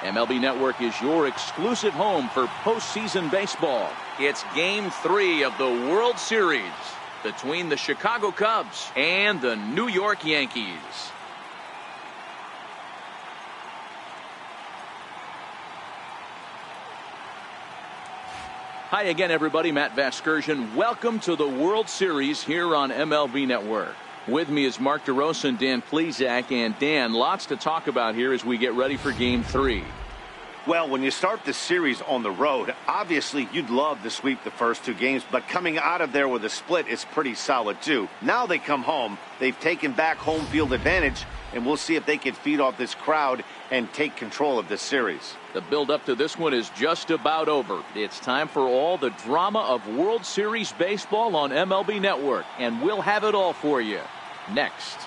MLB Network is your exclusive home for postseason baseball. It's Game 3 of the World Series between the Chicago Cubs and the New York Yankees. Hi again, everybody. Matt Vasgersian. Welcome to the World Series here on MLB Network. With me is Mark DeRosa and Dan Plesac. And Dan, lots to talk about here as we get ready for Game 3. Well, when you start the series on the road, obviously you'd love to sweep the first two games, but coming out of there with a split is pretty solid too. Now they come home, they've taken back home field advantage, and we'll see if they can feed off this crowd and take control of this series. The build-up to this one is just about over. It's time for all the drama of World Series baseball on MLB Network, and we'll have it all for you next.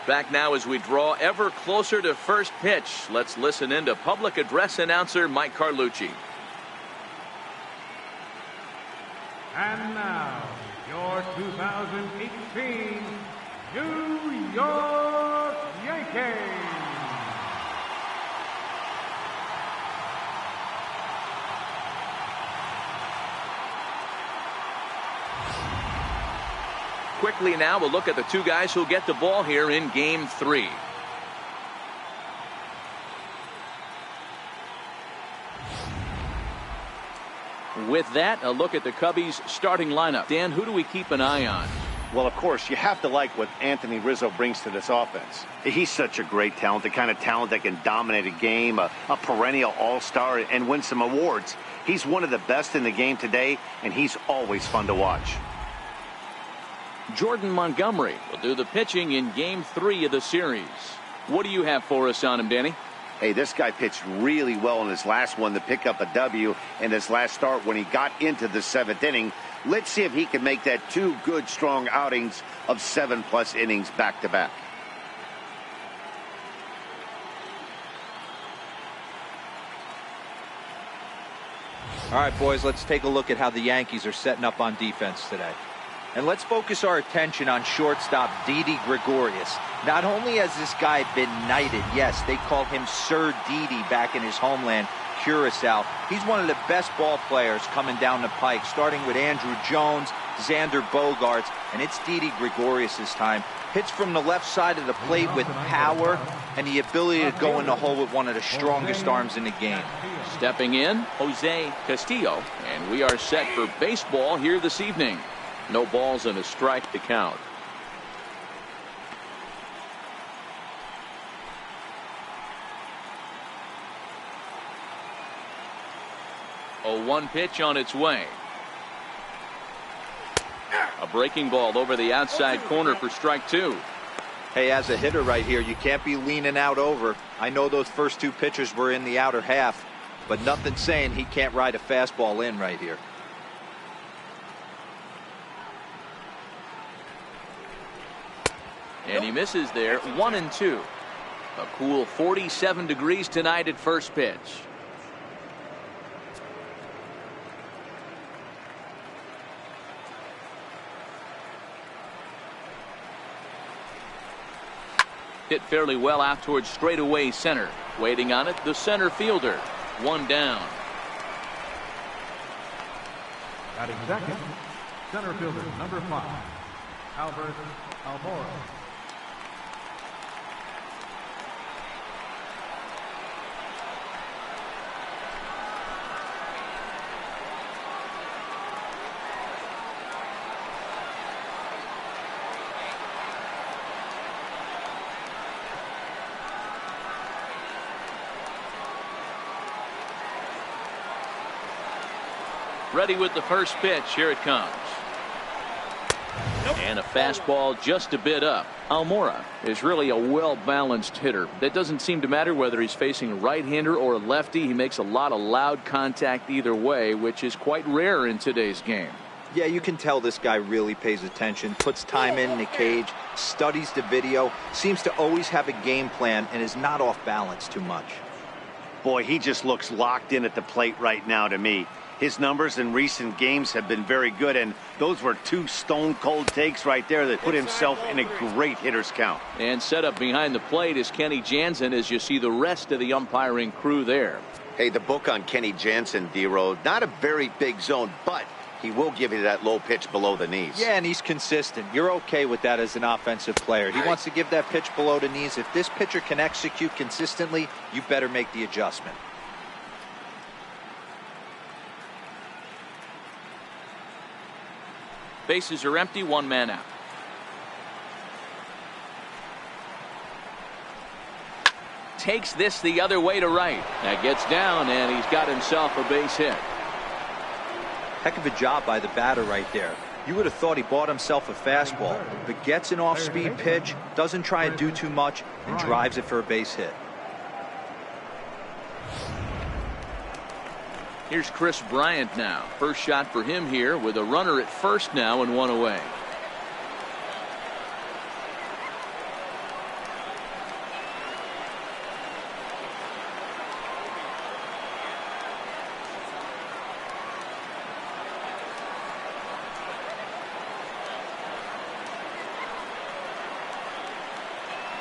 Back now as we draw ever closer to first pitch. Let's listen in to public address announcer Mike Carlucci. And now, your 2018 New York Yankees. Quickly now, we'll look at the two guys who'll get the ball here in Game 3. With that, a look at the Cubbies' starting lineup. Dan, who do we keep an eye on? Well, of course, you have to like what Anthony Rizzo brings to this offense. He's such a great talent, the kind of talent that can dominate a game, a perennial all-star, and win some awards. He's one of the best in the game today, and he's always fun to watch. Jordan Montgomery will do the pitching in Game 3 of the series. What do you have for us on him, Danny? Hey, this guy pitched really well in his last one to pick up a W in his last start when he got into the 7th inning. Let's see if he can make that 2 good, strong outings of 7+ innings back-to-back. All right, boys, let's take a look at how the Yankees are setting up on defense today. And let's focus our attention on shortstop Didi Gregorius. Not only has this guy been knighted, yes, they call him Sir Didi back in his homeland, Curacao. He's one of the best ball players coming down the pike, starting with Andrew Jones, Xander Bogaerts, and it's Didi Gregorius' time. Hits from the left side of the plate with power and the ability to go in the hole with one of the strongest arms in the game. Stepping in, Jose Castillo, and we are set for baseball here this evening. No balls and a strike to count. A 1 pitch on its way. A breaking ball over the outside corner for strike 2. Hey, as a hitter right here, you can't be leaning out over. I know those first 2 pitches were in the outer half, but nothing saying he can't ride a fastball in right here. And he misses there, 1-2. A cool 47 degrees tonight at first pitch. Hit fairly well out towards straightaway center. Waiting on it, the center fielder. 1 down. Batting second, center fielder number 5, Albert Almora. Ready with the first pitch. Here it comes. And a fastball just a bit up. Almora is really a well-balanced hitter. That doesn't seem to matter whether he's facing a right-hander or a lefty. He makes a lot of loud contact either way, which is quite rare in today's game. Yeah, you can tell this guy really pays attention, puts time in the cage, studies the video, seems to always have a game plan, and is not off balance too much. Boy, he just looks locked in at the plate right now to me. His numbers in recent games have been very good, and those were two stone-cold takes right there that put himself in a great hitter's count. And set up behind the plate is Kenny Jansen as you see the rest of the umpiring crew there. Hey, the book on Kenny Jansen, D-Road, not a very big zone, but he will give you that low pitch below the knees. Yeah, and he's consistent. You're okay with that as an offensive player. He wants to give that pitch below the knees. If this pitcher can execute consistently, you better make the adjustment. Bases are empty, one man out. Takes this the other way to right. That gets down, and he's got himself a base hit. Heck of a job by the batter right there. You would have thought he bought himself a fastball, but gets an off-speed pitch, doesn't try and do too much, and drives it for a base hit. Here's Chris Bryant now. First shot for him here with a runner at first now and one away.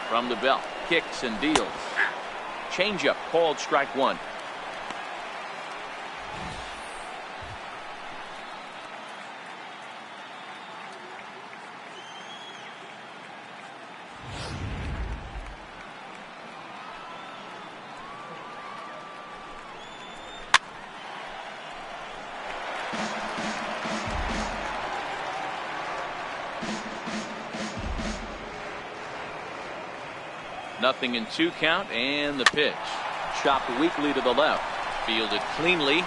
From the belt, kicks and deals. Changeup called strike one. Nothing in 2 count, and the pitch. Chopped weakly to the left. Fielded cleanly.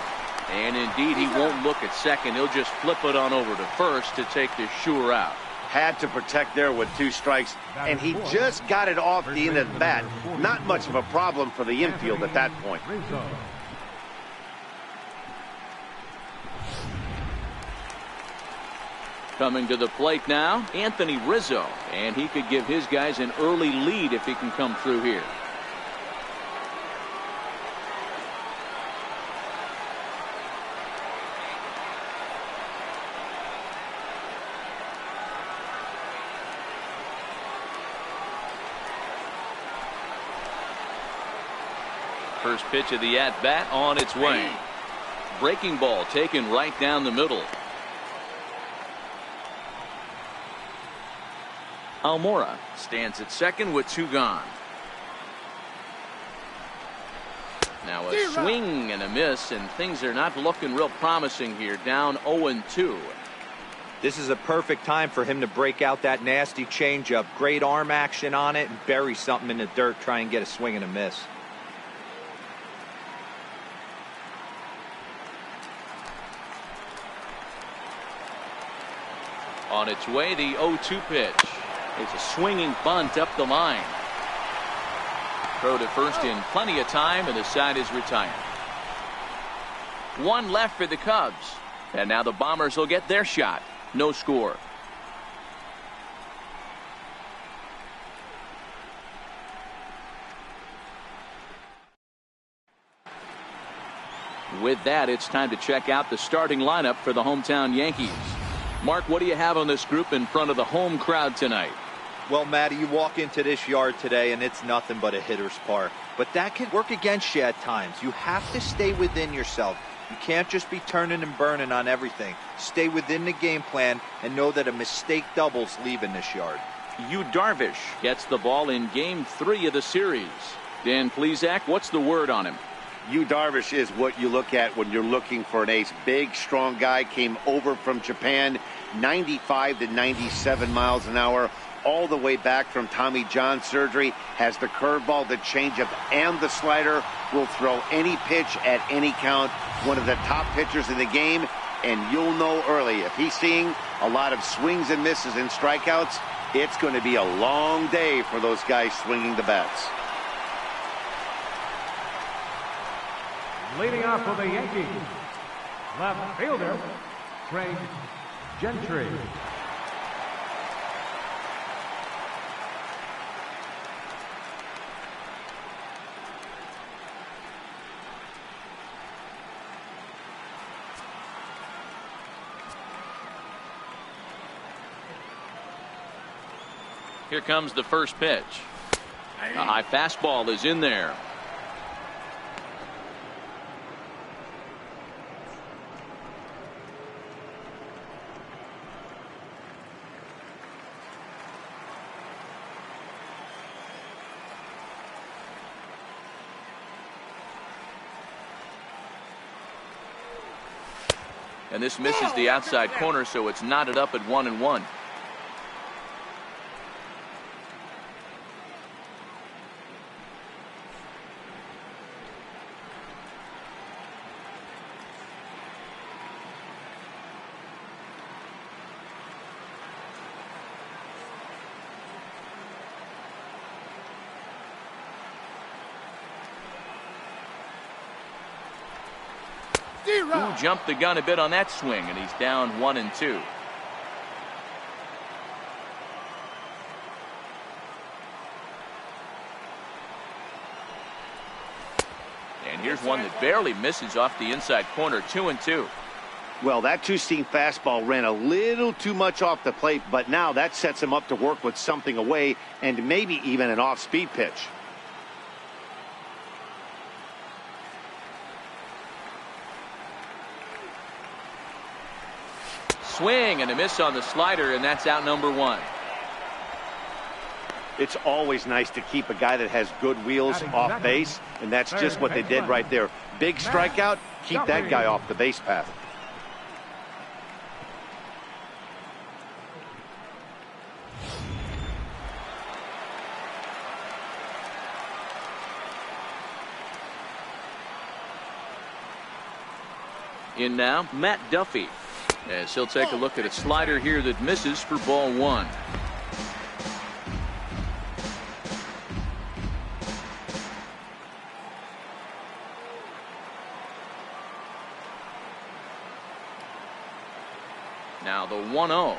And indeed, he won't look at second. He'll just flip it on over to first to take the sure out. Had to protect there with 2 strikes, and he just got it off the end of the bat. Not much of a problem for the infield at that point. Coming to the plate now, Anthony Rizzo. And he could give his guys an early lead if he can come through here. First pitch of the at-bat on its way. Breaking ball taken right down the middle. Almora stands at second with 2 gone. Now a swing and a miss, and things are not looking real promising here. Down 0-2. This is a perfect time for him to break out that nasty changeup. Great arm action on it and bury something in the dirt. Try and get a swing and a miss. On its way, the 0-2 pitch. It's a swinging bunt up the line. Throw to first in plenty of time, and the side is retired. 1 left for the Cubs. And now the Bombers will get their shot. No score. With that, it's time to check out the starting lineup for the hometown Yankees. Mark, what do you have on this group in front of the home crowd tonight? Well, Matty, you walk into this yard today and it's nothing but a hitter's park. But that can work against you at times. You have to stay within yourself. You can't just be turning and burning on everything. Stay within the game plan and know that a mistake doubles leaving this yard. Yu Darvish gets the ball in Game 3 of the series. Dan Plesac, what's the word on him? Yu Darvish is what you look at when you're looking for an ace. Big, strong guy, came over from Japan, 95 to 97 miles an hour, all the way back from Tommy John surgery, has the curveball, the changeup, and the slider, will throw any pitch at any count. One of the top pitchers in the game, and you'll know early if he's seeing a lot of swings and misses and strikeouts, it's going to be a long day for those guys swinging the bats. Leading off for the Yankees, left fielder, Craig Gentry. Here comes the first pitch. A high fastball is in there. And this misses the outside corner, so it's knotted up at 1-1. Ooh, jumped the gun a bit on that swing, and he's down 1-2. And here's one that barely misses off the inside corner, 2-2. Well, that two-seam fastball ran a little too much off the plate, but now that sets him up to work with something away and maybe even an off-speed pitch. Swing and a miss on the slider, and that's out number 1. It's always nice to keep a guy that has good wheels off base, and that's just what they did right there. Big strikeout, keep that guy off the base path. In now, Matt Duffy, as he'll take a look at a slider here that misses for ball 1. Now the 1-0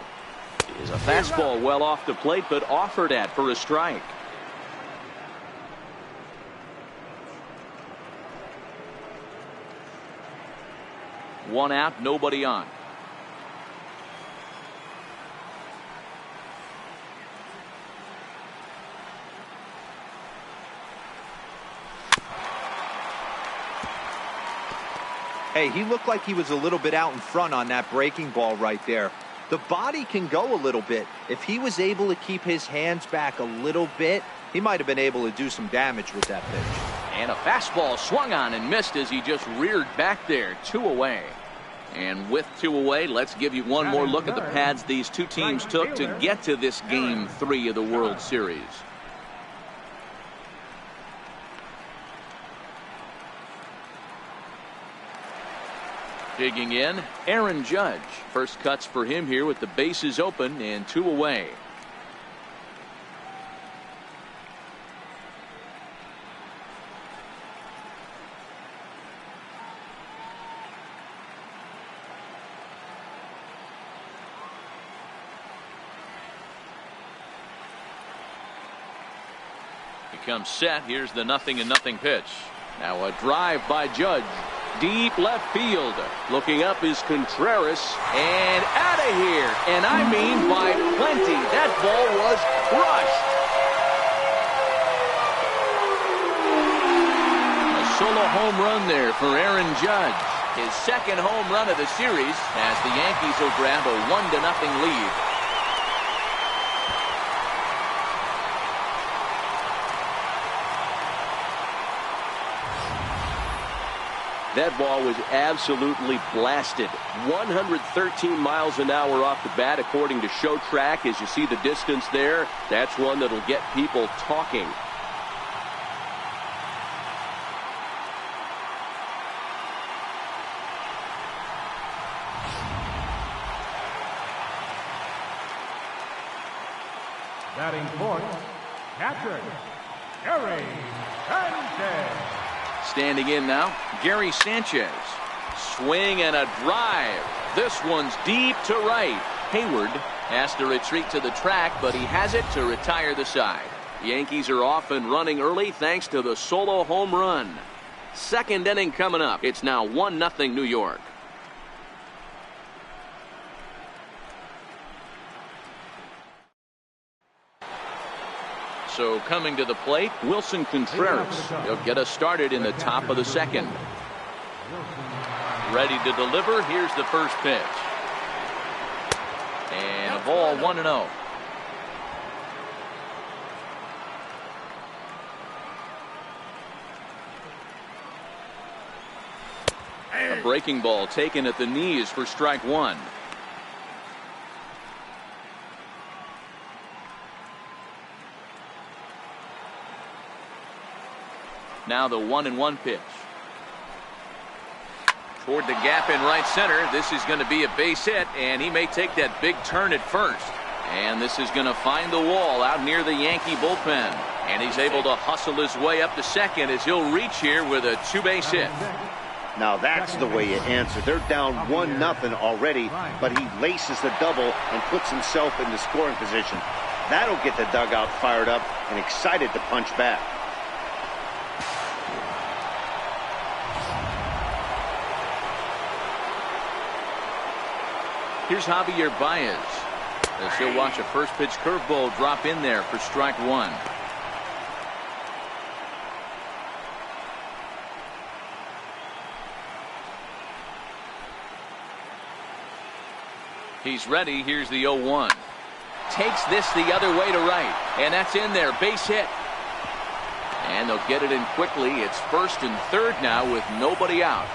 is a fastball well off the plate, but offered at for a strike. One out, nobody on. Hey, he looked like he was a little bit out in front on that breaking ball right there. The body can go a little bit. If he was able to keep his hands back a little bit, he might have been able to do some damage with that pitch. And a fastball swung on and missed as he just reared back there. 2 away. And with 2 away, let's give you one more look at the pads these two teams took to get to this Game 3 of the World Series. Digging in, Aaron Judge. First cuts for him here with the bases open and 2 away. He comes set. Here's the 0-0 pitch. Now a drive by Judge. Deep left field. Looking up is Contreras. And out of here. And I mean by plenty. That ball was crushed. A solo home run there for Aaron Judge. His second home run of the series as the Yankees will grab a 1-0 lead. That ball was absolutely blasted. 113 miles an hour off the bat, according to Show Track. As you see the distance there, that's one that'll get people talking. Batting fourth, catcher, Gary Sanchez. Standing in now, Gary Sanchez. Swing and a drive. This one's deep to right. Hayward has to retreat to the track, but he has it to retire the side. Yankees are off and running early thanks to the solo home run. Second inning coming up. It's now 1-0 New York. So coming to the plate, Wilson Contreras. He'll get us started in the top of the second. Ready to deliver. Here's the first pitch. And a ball, 1-0. A breaking ball taken at the knees for strike one. Now the 1-1 pitch. Toward the gap in right center. This is going to be a base hit, and he may take that big turn at first. And this is going to find the wall out near the Yankee bullpen. And he's able to hustle his way up to second as he'll reach here with a two-base hit. Now that's the way you answer. They're down 1-0 already, but he laces the double and puts himself in the scoring position. That'll get the dugout fired up and excited to punch back. Here's Javier Baez as he'll watch a first pitch curveball drop in there for strike one. He's ready. Here's the 0-1. Takes this the other way to right, and that's in there. Base hit. And they'll get it in quickly. It's first and third now with nobody out.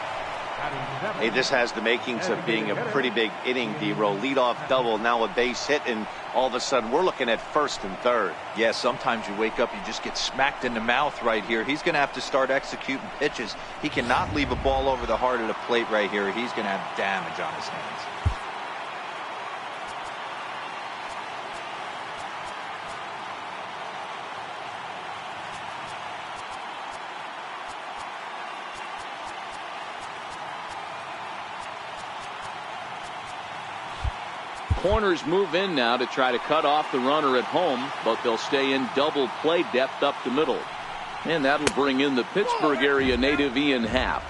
Hey, this has the makings of being a pretty big inning, D-Row. Leadoff double, now a base hit, and all of a sudden we're looking at first and third. Yeah, sometimes you wake up, you just get smacked in the mouth right here. He's going to have to start executing pitches. He cannot leave a ball over the heart of the plate right here. He's going to have damage on his hands. Corners move in now to try to cut off the runner at home, but they'll stay in double play depth up the middle. And that'll bring in the Pittsburgh area native Ian Happ.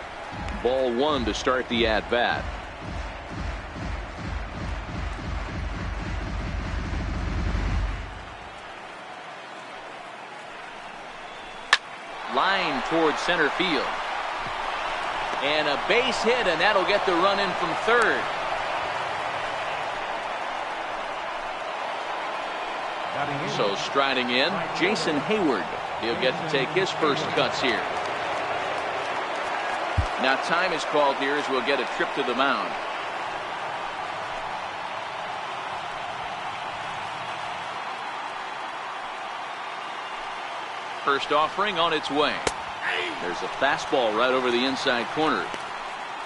Ball one to start the at-bat. Line towards center field. And a base hit, and that'll get the run in from third. So striding in, Jason Hayward. He'll get to take his first cuts here. Now time is called here as we'll get a trip to the mound. First offering on its way. There's a fastball right over the inside corner.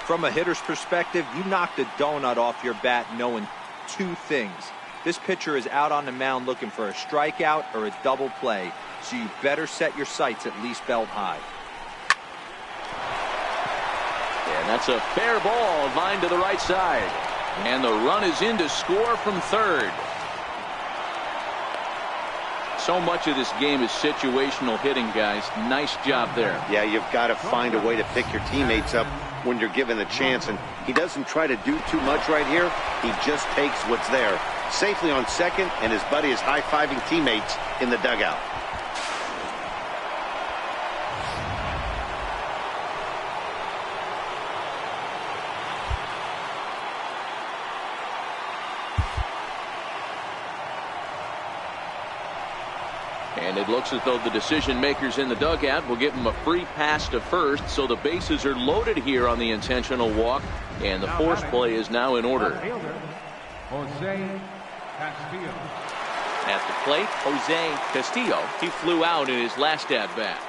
From a hitter's perspective, you knocked a donut off your bat knowing two things. This pitcher is out on the mound looking for a strikeout or a double play, so you better set your sights at least belt high. And that's a fair ball, line to the right side. And the run is in to score from third. So much of this game is situational hitting, guys. Nice job there. Yeah, you've got to find a way to pick your teammates up when you're given the chance, and he doesn't try to do too much right here. He just takes what's there. Safely on second, and his buddy is high-fiving teammates in the dugout. And it looks as though the decision makers in the dugout will give him a free pass to first, so the bases are loaded here on the intentional walk, and the force play is now in order. At the plate, Jose Castillo. He flew out in his last at-bat.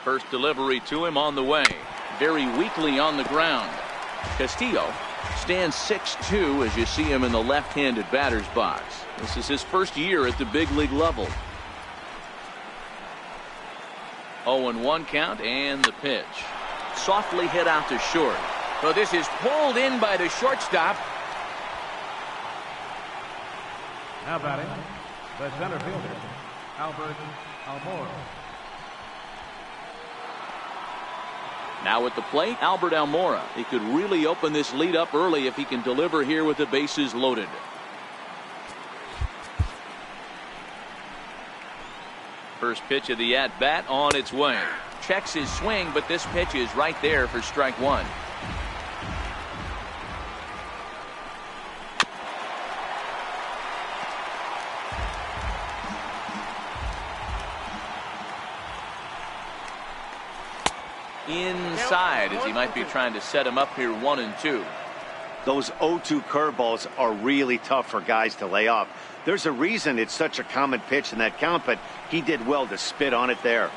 First delivery to him on the way. Very weakly on the ground. Castillo Stands 6'2" as you see him in the left-handed batter's box. This is his first year at the big league level. 0-1 count, and the pitch. Softly hit out to short. So this is pulled in by the shortstop. Now batting, the center fielder, Albert Almora. Now at the plate, Albert Almora. He could really open this lead up early if he can deliver here with the bases loaded. First pitch of the at-bat on its way. Checks his swing, but this pitch is right there for strike one. Inside, as he might be trying to set him up here 1-2. Those 0-2 curveballs are really tough for guys to lay off. There's a reason it's such a common pitch in that count, but he did well to spit on it there.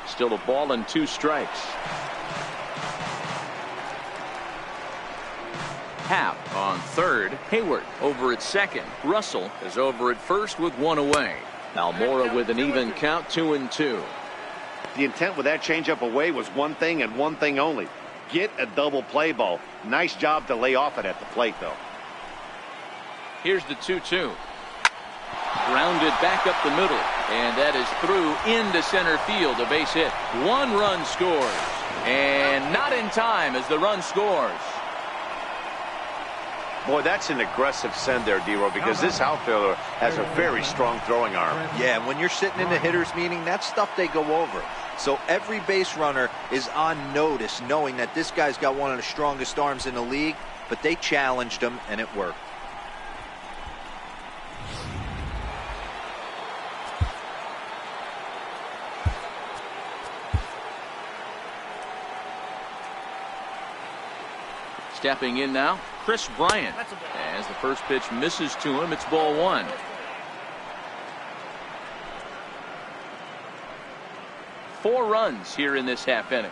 Still a ball and 2 strikes. Happ on third. Hayward over at second. Russell is over at first with 1 away. Almora with an even count, 2-2. The intent with that changeup away was one thing and one thing only. Get a double play ball. Nice job to lay off it at the plate, though. Here's the 2-2. Grounded back up the middle, and that is through into center field. A base hit. 1 run scores, and not in time as the run scores. Boy, that's an aggressive send there, D-Row, because this outfielder has a very strong throwing arm. Yeah, when you're sitting in the hitter's meeting, that's stuff they go over. So every base runner is on notice, knowing that this guy's got one of the strongest arms in the league, but they challenged him, and it worked. Stepping in now, Chris Bryant. As the first pitch misses to him, it's ball 1. Four runs here in this half inning.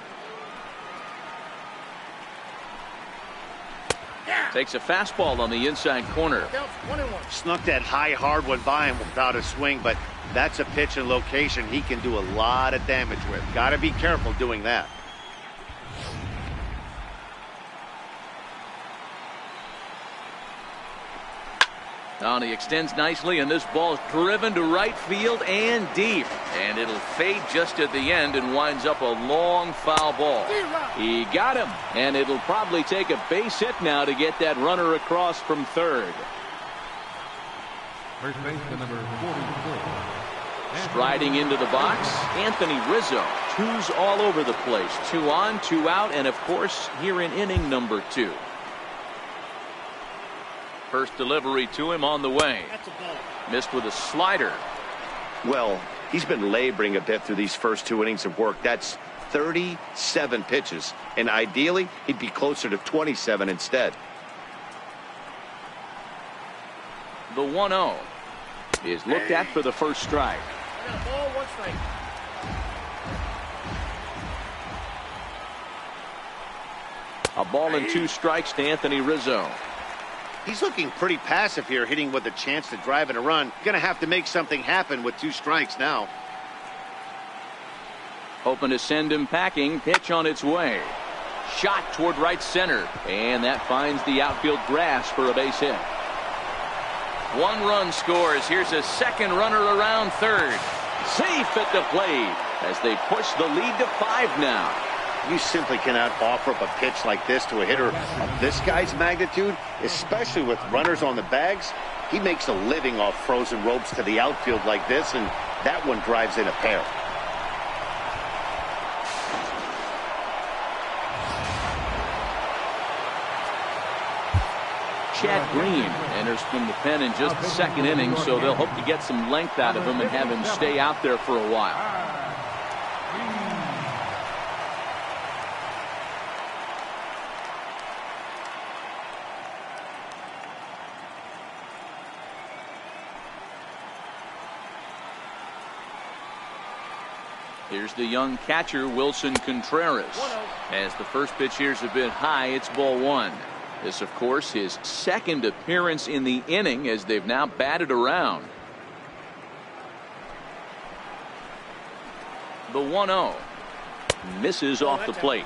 Takes a fastball on the inside corner. Snuck that high hard one by him without a swing, but that's a pitch and location he can do a lot of damage with. Got to be careful doing that. Now he extends nicely, and this ball's driven to right field and deep. And it'll fade just at the end and winds up a long foul ball. He got him, and it'll probably take a base hit now to get that runner across from third. First baseman number 44. Striding into the box, Anthony Rizzo. 2s all over the place. 2 on, 2 out, and of course here in inning number 2. First delivery to him on the way. Missed with a slider. Well, he's been laboring a bit through these first 2 innings of work. That's 37 pitches, and ideally he'd be closer to 27 instead. The 1-0 is looked at for the first strike. A ball and 2 strikes to Anthony Rizzo. He's looking pretty passive here, hitting with a chance to drive in a run. Gonna have to make something happen with 2 strikes now. Hoping to send him packing. Pitch on its way. Shot toward right center, and that finds the outfield grass for a base hit. 1 run scores. Here's a second runner around third. Safe at the plate as they push the lead to 5 now. You simply cannot offer up a pitch like this to a hitter of this guy's magnitude, especially with runners on the bags. He makes a living off frozen ropes to the outfield like this, and that one drives in a pair. Chad Green enters from the pen in just the second inning, so they'll hope to get some length out of him and have him stay out there for a while. Here's the young catcher, Wilson Contreras. As the first pitch here's a bit high, it's ball one. This, of course, his second appearance in the inning as they've now batted around. The 1-0 misses off the plate.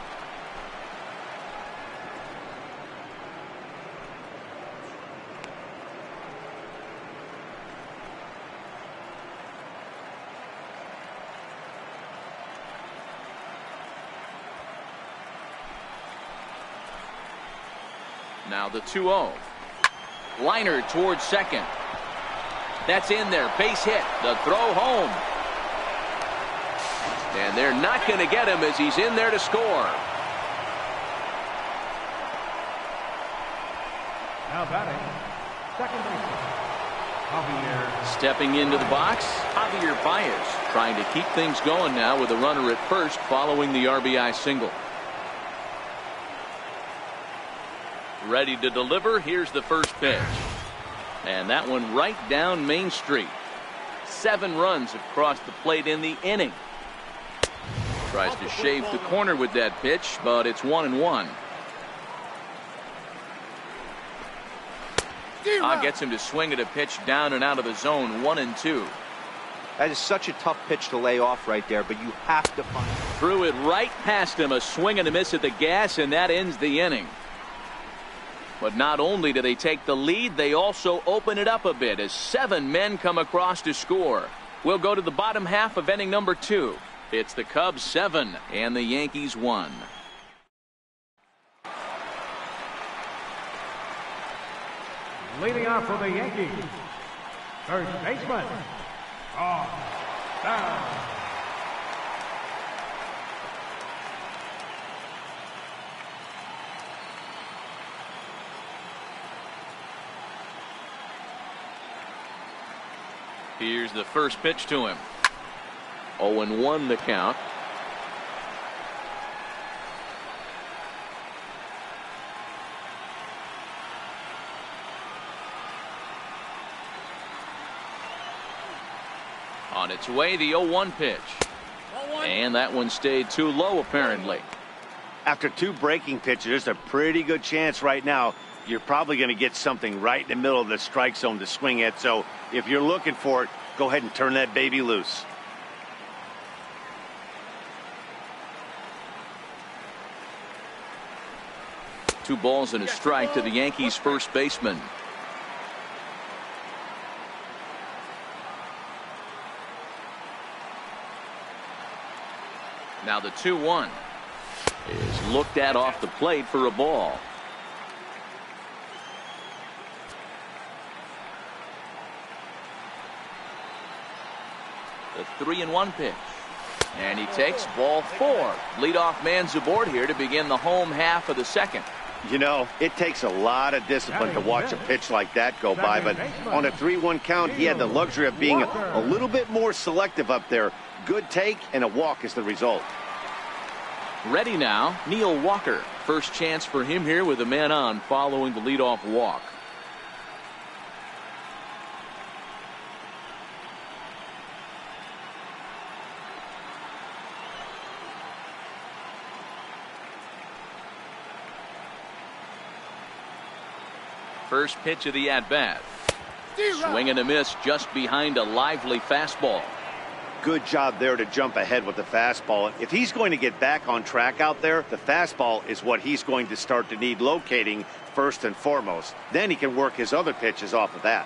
Now the 2-0. Liner towards second. That's in there. Base hit. The throw home. And they're not going to get him as he's in there to score. Now batting, second baseman, Javier. Stepping into the box, Javier Baez trying to keep things going now with a runner at first following the RBI single. Ready to deliver. Here's the first pitch. And that one right down Main Street. 7 runs have crossed the plate in the inning. Tries to shave the corner with that pitch, but it's 1-1. Gets him to swing at a pitch down and out of the zone. 1-2. That is such a tough pitch to lay off right there, but you have to find. Threw it right past him. A swing and a miss at the gas, and that ends the inning. But not only do they take the lead, they also open it up a bit as 7 men come across to score. We'll go to the bottom half of inning number 2. It's the Cubs 7 and the Yankees 1. Leading off for the Yankees, first baseman, down. Here's the first pitch to him. 0-1 the count. On its way, the 0-1 pitch. And that one stayed too low, apparently. After 2 breaking pitches, there's a pretty good chance right now you're probably going to get something right in the middle of the strike zone to swing at. So if you're looking for it, go ahead and turn that baby loose. Two balls and a strike to the Yankees first baseman. Now the 2-1 is looked at off the plate for a ball. The 3-1 pitch. And he takes ball 4. Leadoff man's aboard here to begin the home half of the second. You know, it takes a lot of discipline to watch a pitch like that go by, but on a 3-1 count, he had the luxury of being a little bit more selective up there. Good take, and a walk is the result. Ready now, Neil Walker. First chance for him here with a man on following the leadoff walk. First pitch of the at-bat. Swing and a miss just behind a lively fastball. Good job there to jump ahead with the fastball. If he's going to get back on track out there, the fastball is what he's going to start to need locating first and foremost. Then he can work his other pitches off of that.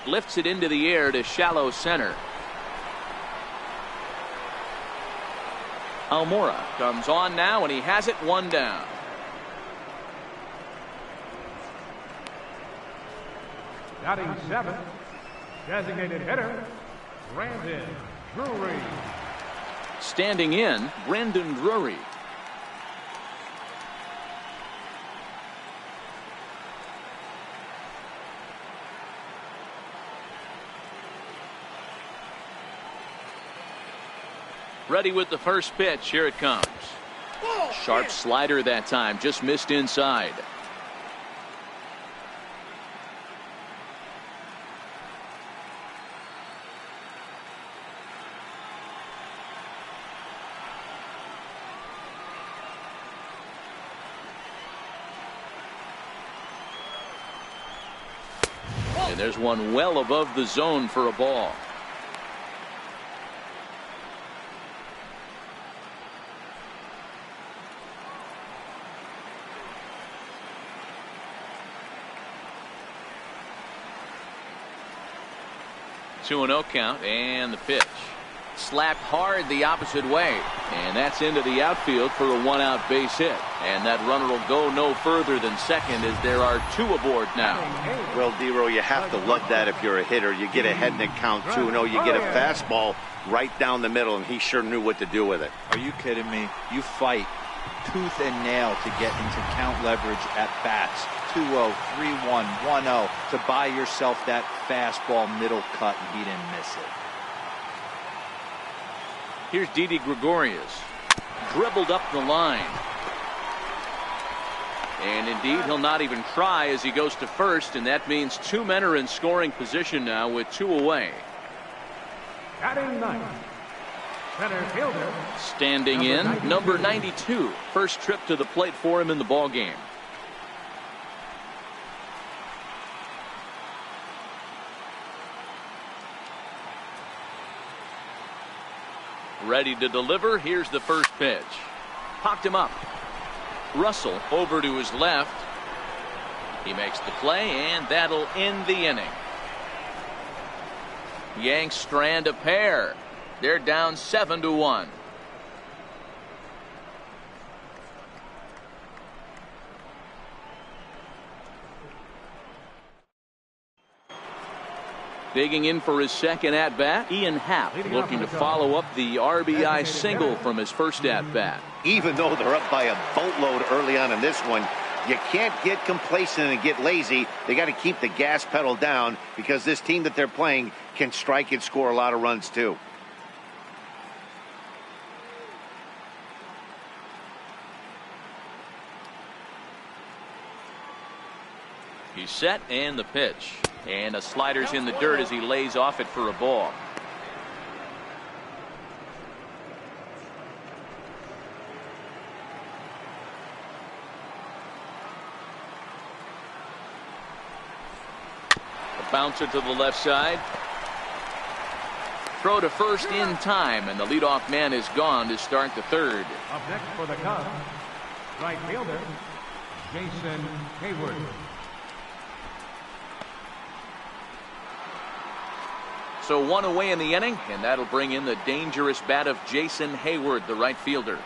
Lifts it into the air to shallow center. Almora comes on now, and he has it 1 down. Batting 7, designated hitter, Brandon Drury. Standing in, Brandon Drury. Ready with the first pitch. Here it comes. Sharp slider that time. Just missed inside. And there's one well above the zone for a ball. Two and 0 count, and the pitch. Slapped hard the opposite way, and that's into the outfield for a one-out base hit. And that runner will go no further than second as there are two aboard now. Well, Dero, you have to love that if you're a hitter. You get ahead in the count 2-0. You get a fastball right down the middle, and he sure knew what to do with it. Are you kidding me? You fight tooth and nail to get into count leverage at bats. 2-0, 3-1, 1-0 to buy yourself that fastball middle cut, and he didn't miss it. Here's Didi Gregorius. Dribbled up the line. And indeed, he'll not even try as he goes to first, and that means two men are in scoring position now with two away. Batting ninth, center fielder. Standing in, number 92. First trip to the plate for him in the ball game. Ready to deliver. Here's the first pitch. Popped him up. Russell over to his left. He makes the play, and that'll end the inning. Yanks strand a pair. They're down 7-1. Digging in for his second at-bat, Ian Happ looking to follow up the RBI single from his first at-bat. Even though they're up by a boatload early on in this one, you can't get complacent and get lazy. They got to keep the gas pedal down because this team that they're playing can strike and score a lot of runs too. He's set, and the pitch. And a slider's in the dirt as he lays off it for a ball. A bouncer to the left side. Throw to first in time, and the leadoff man is gone to start the third. Up next for the Cubs, right fielder, Jason Hayward. So one away in the inning, and that'll bring in the dangerous bat of Jason Hayward, the right fielder.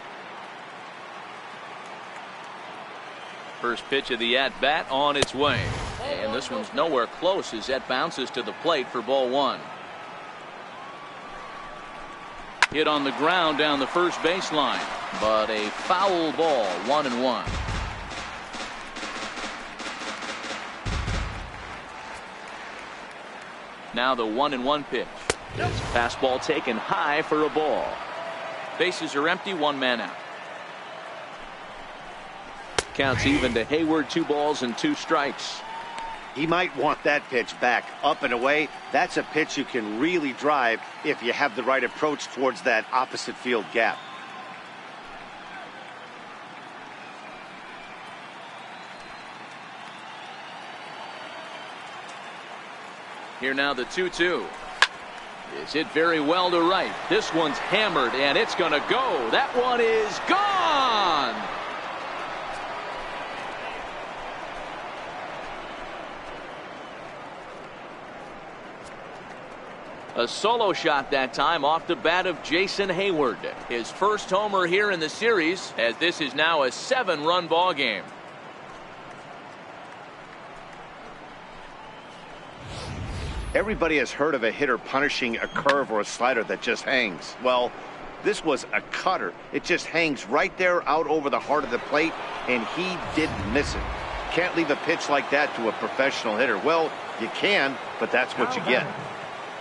First pitch of the at-bat on its way. And this one's nowhere close as that bounces to the plate for ball one. Hit on the ground down the first baseline, but a foul ball, 1-1. Now the 1-1 pitch. It's fastball taken high for a ball. Bases are empty, one man out. Counts even to Hayward, 2 balls and 2 strikes. He might want that pitch back up and away. That's a pitch you can really drive if you have the right approach towards that opposite field gap. Here now the 2-2. It's hit very well to right. This one's hammered, and it's going to go. That one is gone. A solo shot that time off the bat of Jason Hayward. His first homer here in the series, as this is now a 7-run ball game. Everybody has heard of a hitter punishing a curve or a slider that just hangs. Well, this was a cutter. It just hangs right there out over the heart of the plate, and he didn't miss it. Can't leave a pitch like that to a professional hitter. Well, you can, but that's what you get.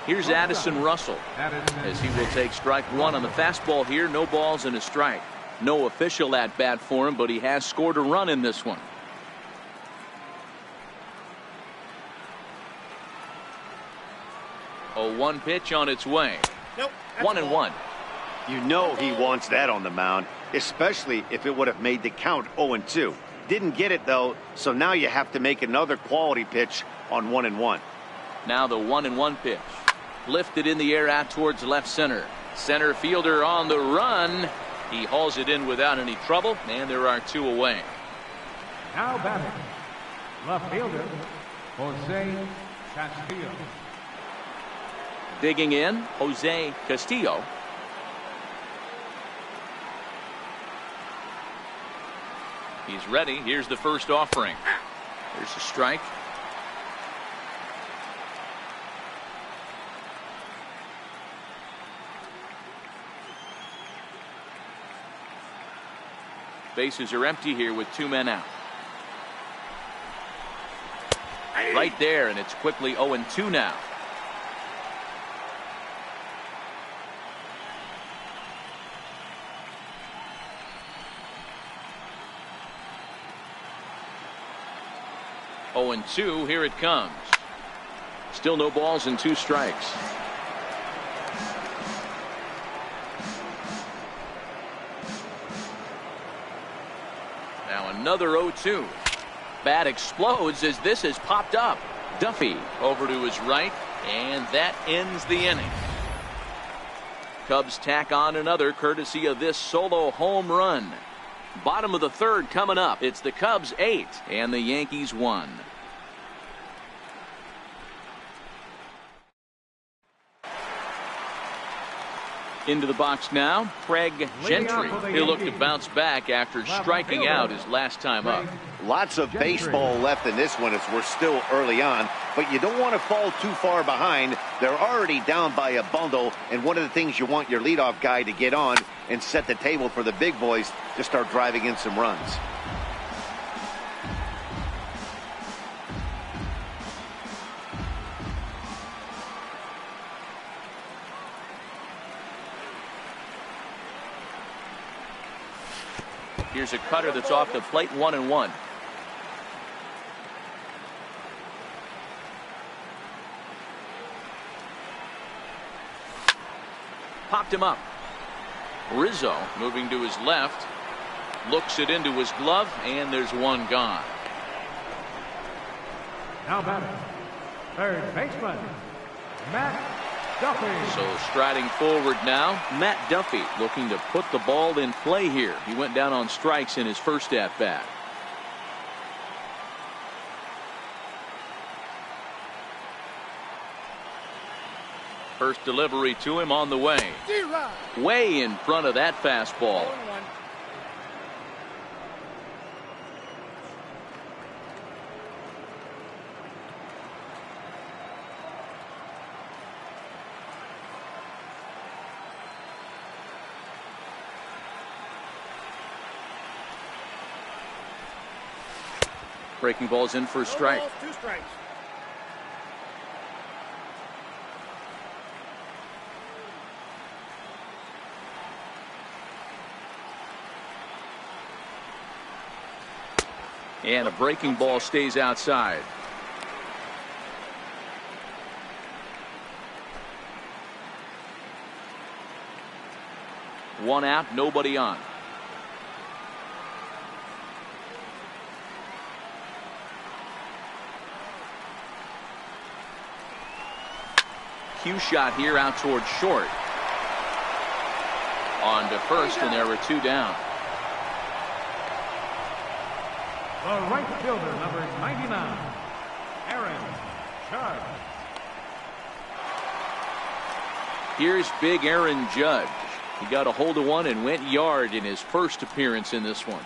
Here's Addison Russell as he will take strike one on the fastball here. No balls and a strike. No official at bat for him, but he has scored a run in this one. A 1 pitch on its way. Nope. 1-1. You know he wants that on the mound, especially if it would have made the count 0-2. Didn't get it though, so now you have to make another quality pitch on 1-1. Now the 1-1 pitch. Lifted in the air out towards left center. Center fielder on the run. He hauls it in without any trouble, and there are 2 away. Now batting, left fielder, Jose Castillo. Digging in, Jose Castillo. He's ready. Here's the first offering. There's a strike. Bases are empty here with 2 men out. Right there, and it's quickly 0-2 now. Oh, and 2, here it comes. Still no balls and 2 strikes. Now another 0-2. Bat explodes as this has popped up. Duffy over to his right, and that ends the inning. Cubs tack on another courtesy of this solo home run. Bottom of the 3rd coming up. It's the Cubs 8 and the Yankees 1. Into the box now, Craig Gentry. He'll look to bounce back after striking out his last time up. Lots of baseball left in this one as we're still early on, but you don't want to fall too far behind. They're already down by a bundle, and one of the things you want your leadoff guy to get on and set the table for the big boys to start driving in some runs. Here's a cutter that's off the plate, 1-1. Popped him up. Rizzo moving to his left. Looks it into his glove, and there's 1 gone. Now batting, 3rd baseman, Matt Duffy. So striding forward now, Matt Duffy looking to put the ball in play here. He went down on strikes in his first at bat. First delivery to him on the way. Way in front of that fastball. Breaking balls in for a strike. 2 strikes. And a breaking ball stays outside. One out, nobody on. Cue shot here out towards short. On to first, and there were 2 down. The right fielder, number 99, Aaron Judge. Here's big Aaron Judge. He got a hold of one and went yard in his first appearance in this one.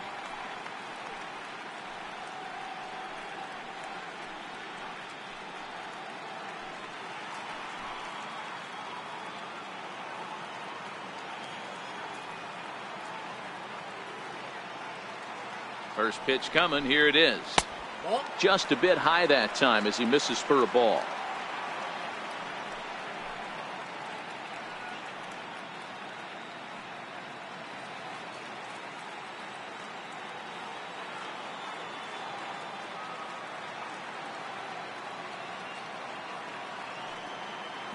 First pitch coming. Here it is. Just a bit high that time as he misses for a ball.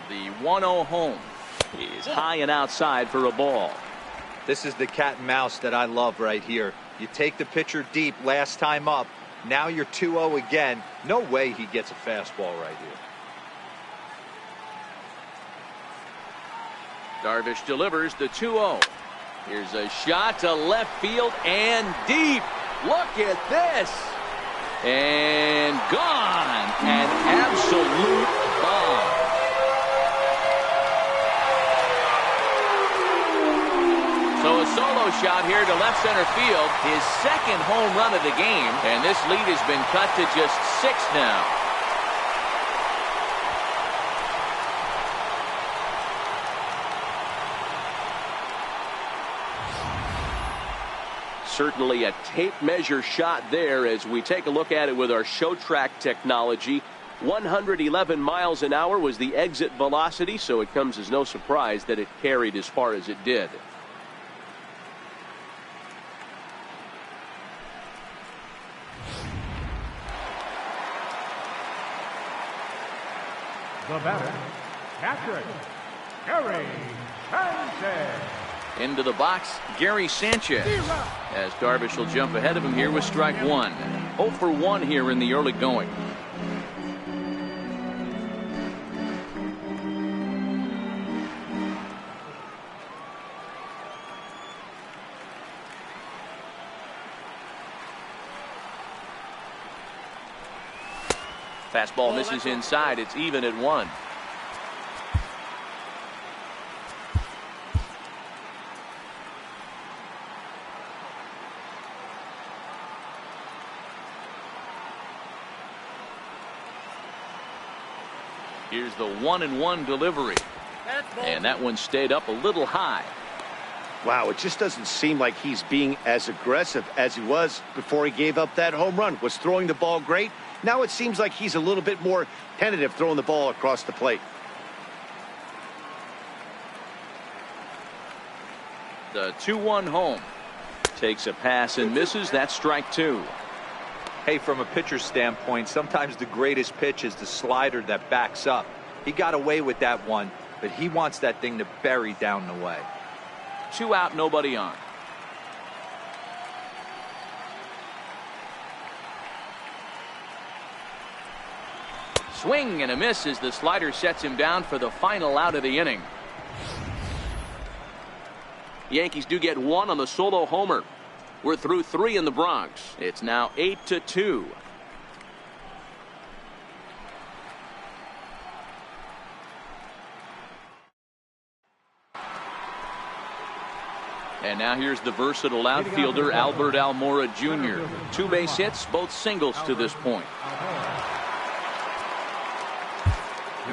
The 1-0 home is high and outside for a ball. This is the cat and mouse that I love right here. You take the pitcher deep last time up. Now you're 2-0 again. No way he gets a fastball right here. Darvish delivers the 2-0. Here's a shot to left field and deep. Look at this. And gone. An absolute bomb. So a solo shot here to left center field. His second home run of the game. And this lead has been cut to just 6 now. Certainly a tape measure shot there as we take a look at it with our show track technology. 111 miles an hour was the exit velocity, so it comes as no surprise that it carried as far as it did. The batter, Patrick Gary Sanchez. Into the box, Gary Sanchez. As Darvish will jump ahead of him here with strike 1. 0 for 1 here in the early going. Fastball misses inside. It's even at 1. Here's the 1-1 delivery. And that one stayed up a little high. Wow, it just doesn't seem like he's being as aggressive as he was before he gave up that home run. Was throwing the ball great. Now it seems like he's a little bit more tentative throwing the ball across the plate. The 2-1 home. Takes a pass and misses. That's strike 2. Hey, from a pitcher's standpoint, sometimes the greatest pitch is the slider that backs up. He got away with that one, but he wants that thing to bury down the way. 2 out, nobody on. Swing and a miss as the slider sets him down for the final out of the inning. The Yankees do get 1 on the solo homer. We're through 3 in the Bronx. It's now 8-2. And now here's the versatile outfielder Albert Almora Jr. 2 base hits, both singles to this point.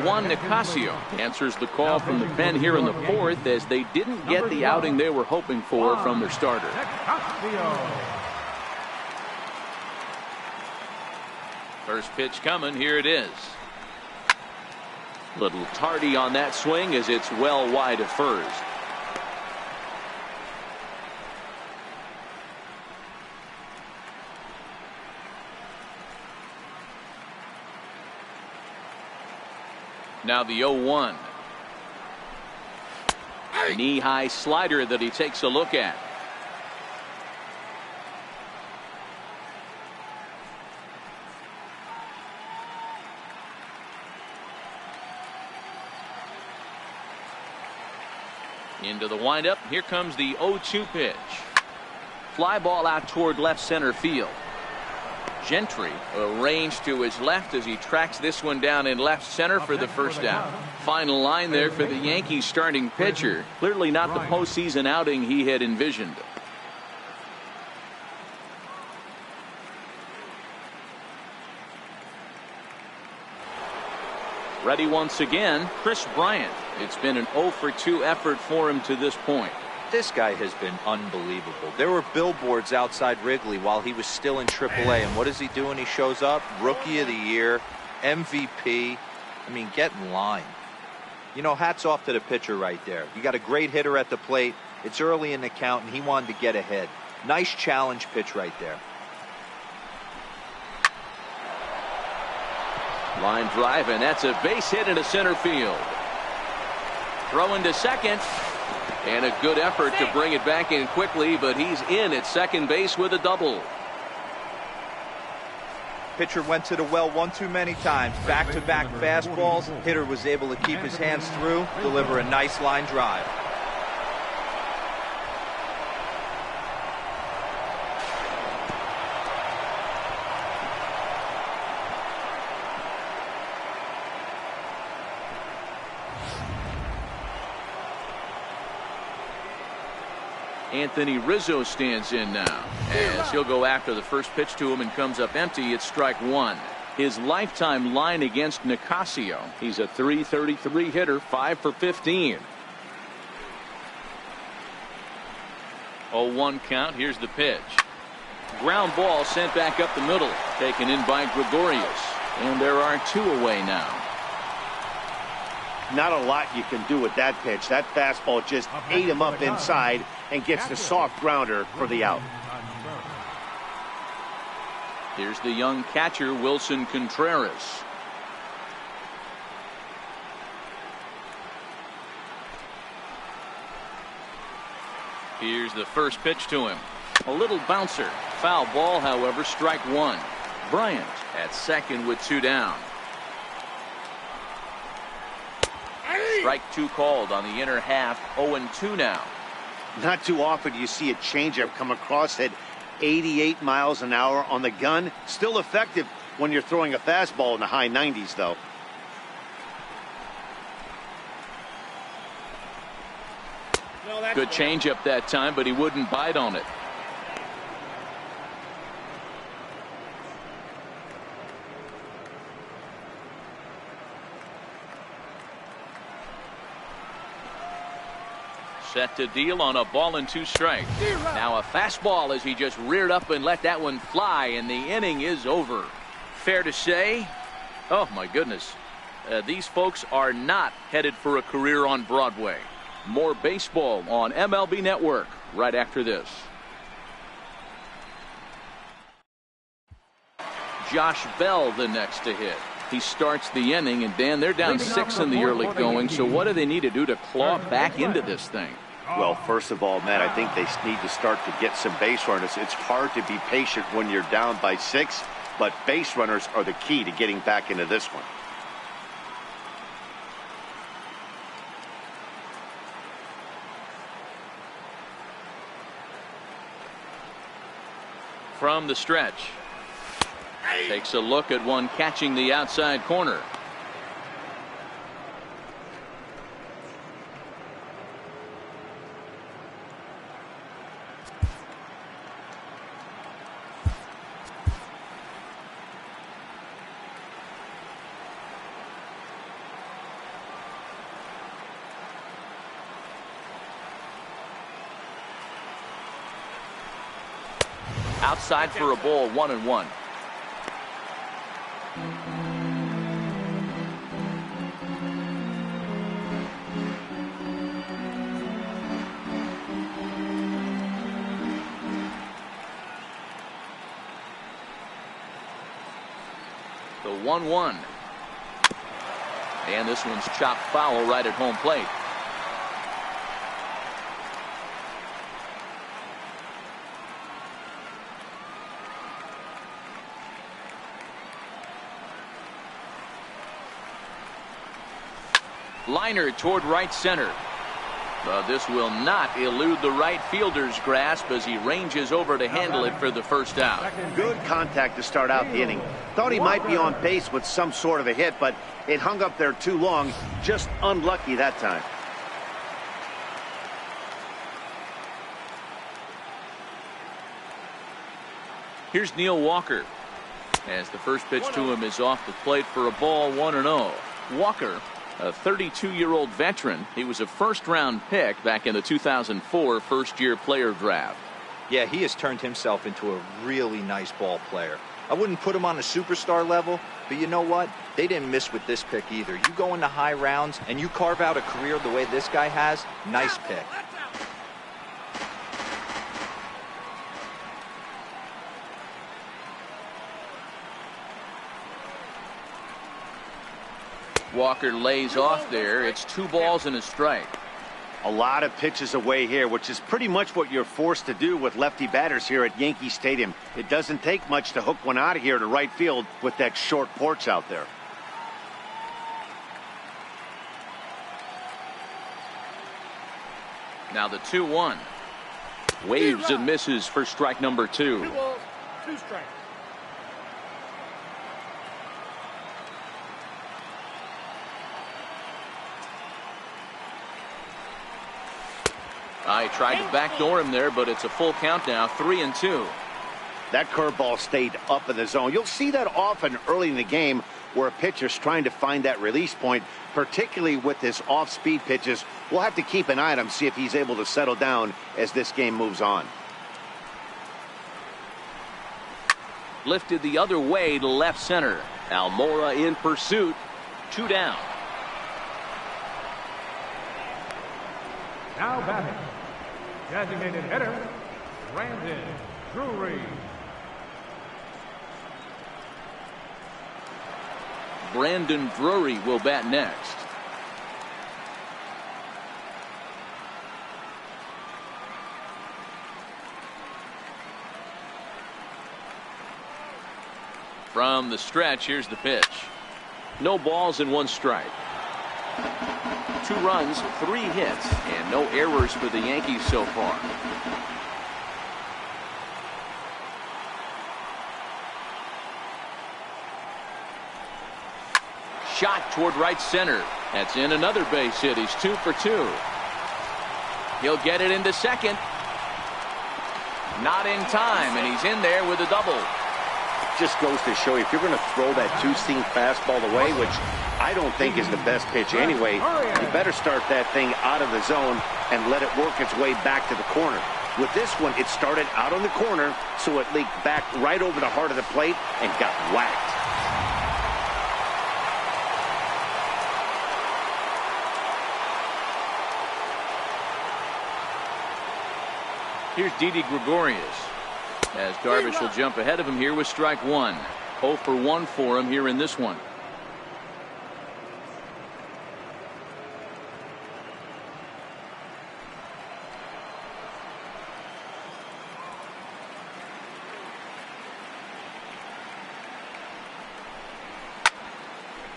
Juan Nicasio answers the call from the pen here in the 4th as they didn't get the outing they were hoping for from their starter. First pitch coming. Here it is. Little tardy on that swing as it's well wide of first. Now the 0-1. Knee-high slider that he takes a look at. Into the windup. Here comes the 0-2 pitch. Fly ball out toward left center field. Gentry arranged to his left as he tracks this one down in left center for the first out. Final line there for the Yankees starting pitcher. Clearly not the postseason outing he had envisioned. Ready once again, Chris Bryant. It's been an 0 for 2 effort for him to this point. This guy has been unbelievable. There were billboards outside Wrigley while he was still in AAA. And what is he doing? He shows up, Rookie of the Year, MVP. I mean, get in line. You know, hats off to the pitcher right there. You got a great hitter at the plate. It's early in the count, and he wanted to get ahead. Nice challenge pitch right there. Line drive, and that's a base hit into center field. Throw into second. And a good effort to bring it back in quickly, but he's in at second base with a double. Pitcher went to the well one too many times. Back-to-back fastballs. Hitter was able to keep his hands through, deliver a nice line drive. Anthony Rizzo stands in now as he'll go after the first pitch to him and comes up empty. It's strike one. His lifetime line against Nicasio. He's a .333 hitter, 5 for 15. 0-1 count. Here's the pitch. Ground ball sent back up the middle. Taken in by Gregorius. And there are two away now. Not a lot you can do with that pitch. That fastball just ate him up inside and gets the soft grounder for the out. Here's the young catcher, Wilson Contreras. Here's the first pitch to him. A little bouncer. Foul ball, however, strike one. Bryant at second with two down. Strike two called on the inner half. 0-2 now. Not too often do you see a changeup come across at 88 miles an hour on the gun. Still effective when you're throwing a fastball in the high 90s, though. Good changeup that time, but he wouldn't bite on it. Set to deal on a ball and two strikes. Now a fastball as he just reared up and let that one fly, and the inning is over. Fair to say, oh my goodness, these folks are not headed for a career on Broadway. More baseball on MLB Network right after this. Josh Bell the next to hit. He starts the inning, and Dan, they're down 6 in the early going, so what do they need to do to claw back into this thing? Well, first of all, Matt, I think they need to start to get some base runners. It's hard to be patient when you're down by 6, but base runners are the key to getting back into this one. From the stretch. Takes a look at one catching the outside corner. Outside for a ball, 1-1. The 1-1. And this one's chopped foul right at home plate. Liner toward right center. But this will not elude the right fielder's grasp as he ranges over to handle it for the first out. Good contact to start out the inning. Thought he might be on base with some sort of a hit, but it hung up there too long. Just unlucky that time. Here's Neil Walker as the first pitch to him is off the plate for a ball, 1-0. Walker, a 32-year-old veteran. He was a first-round pick back in the 2004 first-year player draft. Yeah, he has turned himself into a really nice ball player. I wouldn't put him on a superstar level, but you know what? They didn't miss with this pick either. You go into high rounds and you carve out a career the way this guy has, nice pick. Walker lays off there. It's 2 balls and a strike. A lot of pitches away here, which is pretty much what you're forced to do with lefty batters here at Yankee Stadium. It doesn't take much to hook one out of here to right field with that short porch out there. Now the 2-1. Waves and misses for strike number 2. 2 balls, 2 strikes. I tried to backdoor him there, but it's a full count now, 3-2. That curveball stayed up in the zone. You'll see that often early in the game where a pitcher's trying to find that release point, particularly with his off-speed pitches. We'll have to keep an eye on him, see if he's able to settle down as this game moves on. Lifted the other way to left center. Almora in pursuit. 2 down. Now batting. Designated hitter, Brandon Drury. Brandon Drury will bat next. From the stretch, here's the pitch. No balls and 1 strike. 2 runs, 3 hits, and no errors for the Yankees so far. Shot toward right center. That's in another base hit. He's 2 for 2. He'll get it into second. Not in time, and he's in there with a double. Just goes to show you, if you're going to throw that 2-seam fastball away, which I don't think is the best pitch anyway, you better start that thing out of the zone and let it work its way back to the corner. With this one, it started out on the corner, so it leaked back right over the heart of the plate and got whacked. Here's Didi Gregorius, as Darvish will jump ahead of him here with strike 1. 0 for 1 for him here in this one.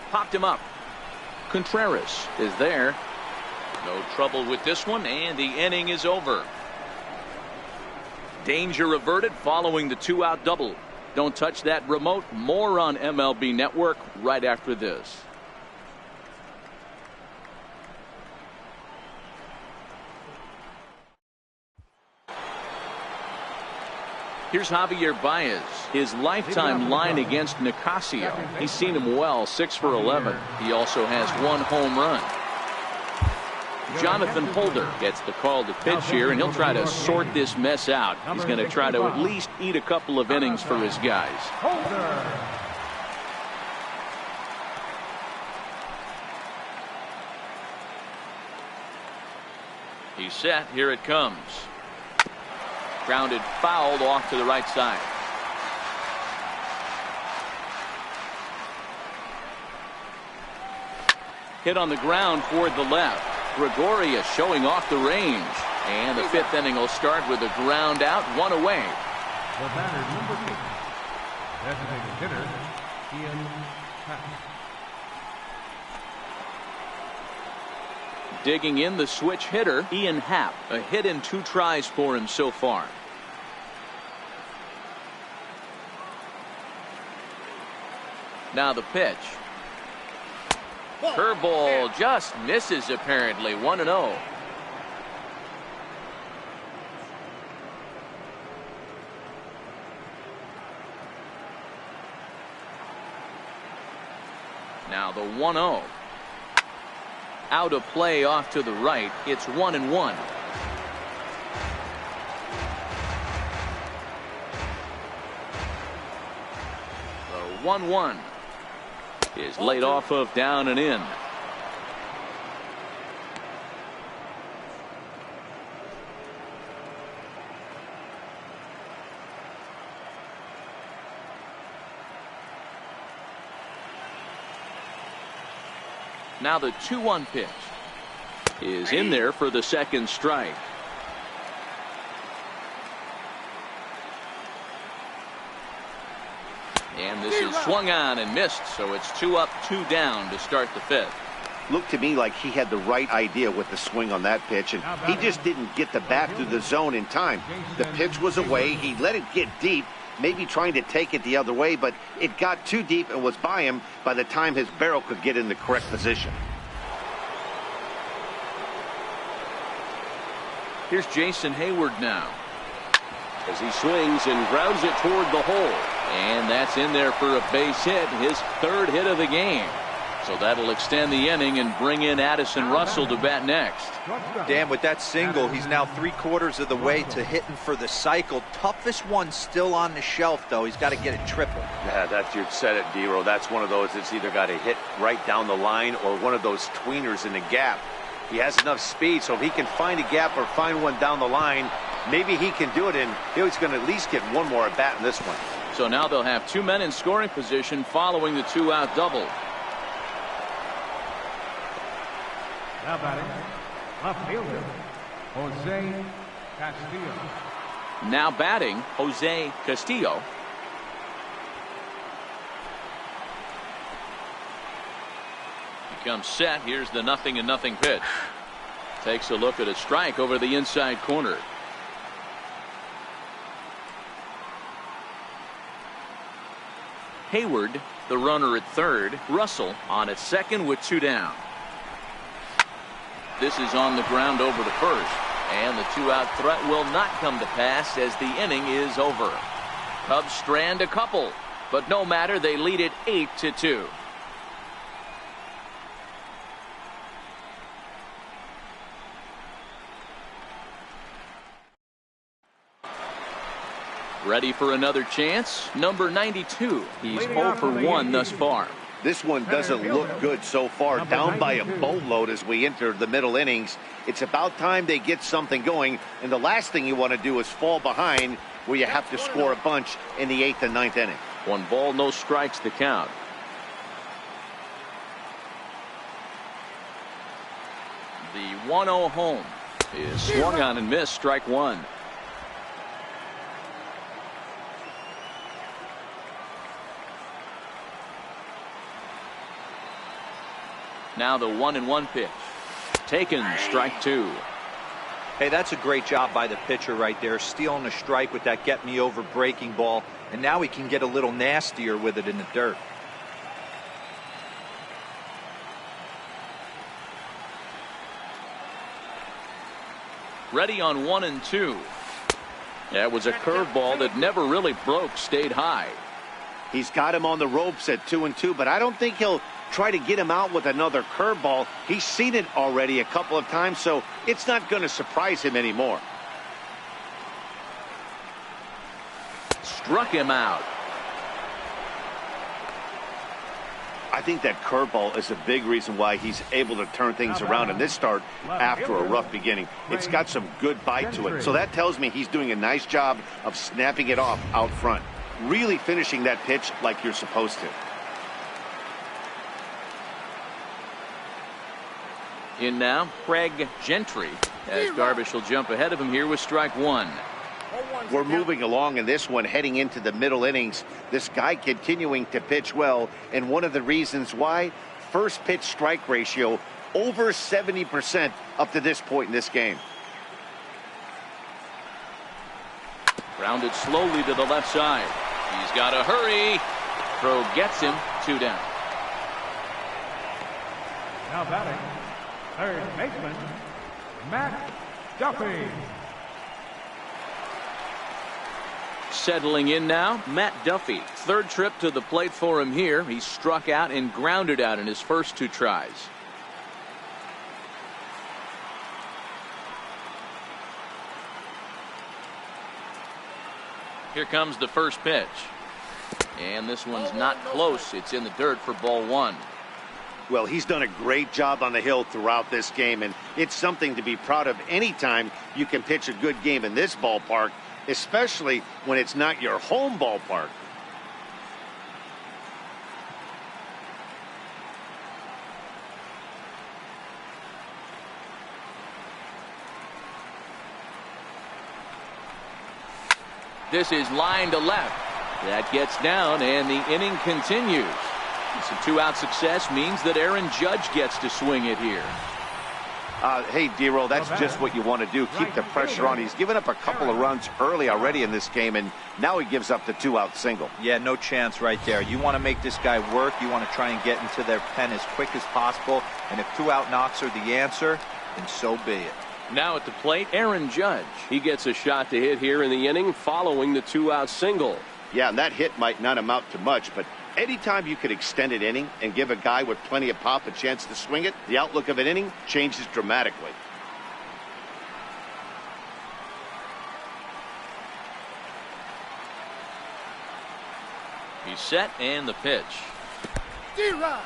Popped him up. Contreras is there. No trouble with this one, and the inning is over. Danger averted following the 2-out double. Don't touch that remote. More on MLB Network right after this. Here's Javier Baez. His lifetime line against Nicasio. He's seen him well, 6 for 11. He also has 1 home run. Jonathan Holder gets the call to pitch here, and he'll try to sort this mess out. He's going to try to at least eat a couple of innings for his guys. He's set. Here it comes. Grounded foul off to the right side. Hit on the ground toward the left. Gregorius showing off the range. And the 5th inning will start with a ground out, 1 away. The batter, number 8. Designated hitter, Ian Happ. Digging in the switch hitter, Ian Happ. A hit in 2 tries for him so far. Now the pitch. Curveball just misses apparently. 1-0. Now the 1-0. Out of play off to the right. It's 1-1. The 1-1 is laid off of down and in. Now the 2-1 pitch is in there for the 2nd strike. And this is swung on and missed, so it's 2 up, 2 down to start the 5th. Looked to me like he had the right idea with the swing on that pitch, and he just didn't get the bat through the zone in time. The pitch was away. He let it get deep, maybe trying to take it the other way, but it got too deep and was by him by the time his barrel could get in the correct position. Here's Jason Hayward now, as he swings and grounds it toward the hole. And that's in there for a base hit, his 3rd hit of the game. So that'll extend the inning and bring in Addison Russell to bat next. Dan, with that single, he's now 3/4 of the way to hitting for the cycle. Toughest one still on the shelf, though. He's got to get it triple. Yeah, that's, you said it, D-Row. That's one of those that's either got to hit right down the line or one of those tweeners in the gap. He has enough speed, so if he can find a gap or find one down the line, maybe he can do it, and he's going to at least get one more at bat in this one. So now they'll have 2 men in scoring position following the 2-out double. Now batting, left fielder, Jose Castillo. Now batting, Jose Castillo. He comes set. Here's the 0-0 pitch. Takes a look at a strike over the inside corner. Hayward, the runner at 3rd. Russell on at 2nd with 2 down. This is on the ground over to 1st, and the 2-out threat will not come to pass as the inning is over. Cubs strand a couple, but no matter, they lead it 8-2. Ready for another chance? Number 92. He's 0 for 1 thus far. This one doesn't look good so far. Down by a boatload as we enter the middle innings. It's about time they get something going, and the last thing you want to do is fall behind where you have to score a bunch in the 8th and 9th inning. 1 ball, no strikes to count. The 1-0 home is swung on and missed, strike 1. Now the 1-1 pitch. Taken, strike 2. Hey, that's a great job by the pitcher right there, stealing a strike with that get me over breaking ball, and now he can get a little nastier with it in the dirt. Ready on 1-2. That was a curveball that never really broke, stayed high. He's got him on the ropes at 2-2, but I don't think he'll try to get him out with another curveball. He's seen it already a couple of times, so it's not going to surprise him anymore. Struck him out. I think that curveball is a big reason why he's able to turn things around in this start after a rough beginning. It's got some good bite to it, so that tells me he's doing a nice job of snapping it off out front. Really finishing that pitch like you're supposed to. In now, Craig Gentry, as Darvish will jump ahead of him here with strike 1. We're moving along in this one, heading into the middle innings. This guy continuing to pitch well, and one of the reasons why, first pitch strike ratio over 70% up to this point in this game. Grounded slowly to the left side. He's got to hurry. Throw gets him, 2 down. Now batting, third baseman, Matt Duffy. Settling in now, Matt Duffy. 3rd trip to the plate for him here. He struck out and grounded out in his first 2 tries. Here comes the first pitch. And this one's not close. It's in the dirt for ball 1. Well, he's done a great job on the hill throughout this game, and it's something to be proud of anytime you can pitch a good game in this ballpark, especially when it's not your home ballpark. This is line to left. That gets down, and the inning continues. Some two-out success means that Aaron Judge gets to swing it here. Hey, D-Roll, that's just what you want to do. Keep the pressure on. He's given up a couple of runs early already in this game, and now he gives up the two-out single. Yeah, no chance right there. You want to make this guy work. You want to try and get into their pen as quick as possible. And if two-out knocks are the answer, then so be it. Now at the plate, Aaron Judge. He gets a shot to hit here in the inning following the two-out single. Yeah, and that hit might not amount to much, but anytime you could extend an inning and give a guy with plenty of pop a chance to swing it, the outlook of an inning changes dramatically. He's set, and the pitch. D-Rod.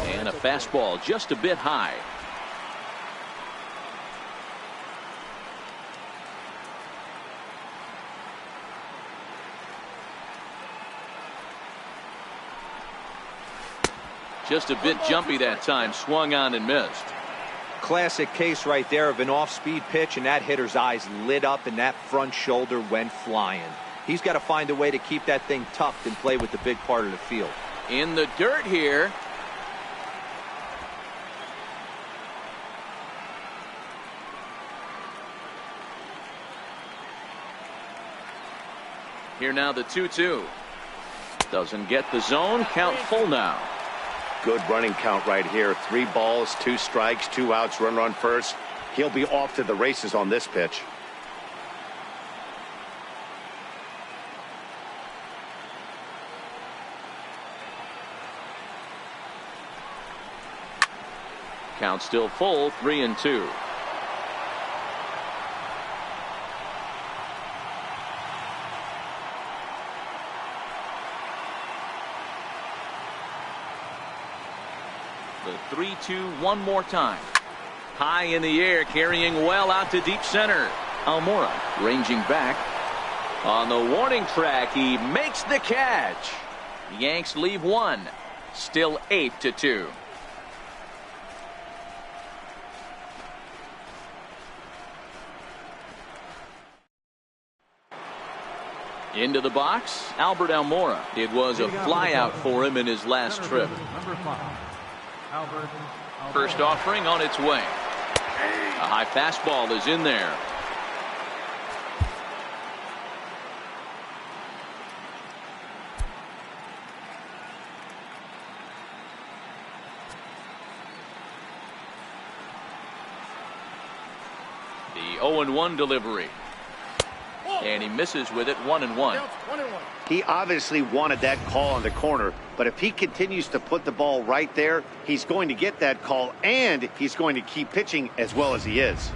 And a fastball just a bit high. Just a bit jumpy that time. Swung on and missed. Classic case right there of an off-speed pitch, and that hitter's eyes lit up and that front shoulder went flying. He's got to find a way to keep that thing tucked and play with the big part of the field. In the dirt here. Here now the 2-2. Doesn't get the zone. Count full now. Good running count right here. 3 balls, 2 strikes, 2 outs, runner on first. He'll be off to the races on this pitch. Count still full, 3-2. The 3-2 one more time. High in the air, carrying well out to deep center. Almora ranging back. On the warning track, he makes the catch. The Yanks leave one. Still 8-2. Into the box, Albert Almora. It was a flyout for him in his last trip. First offering on its way. A high fastball is in there. The 0-1 delivery. And he misses with it, 1-1. He obviously wanted that call in the corner, but if he continues to put the ball right there, he's going to get that call, and he's going to keep pitching as well as he is.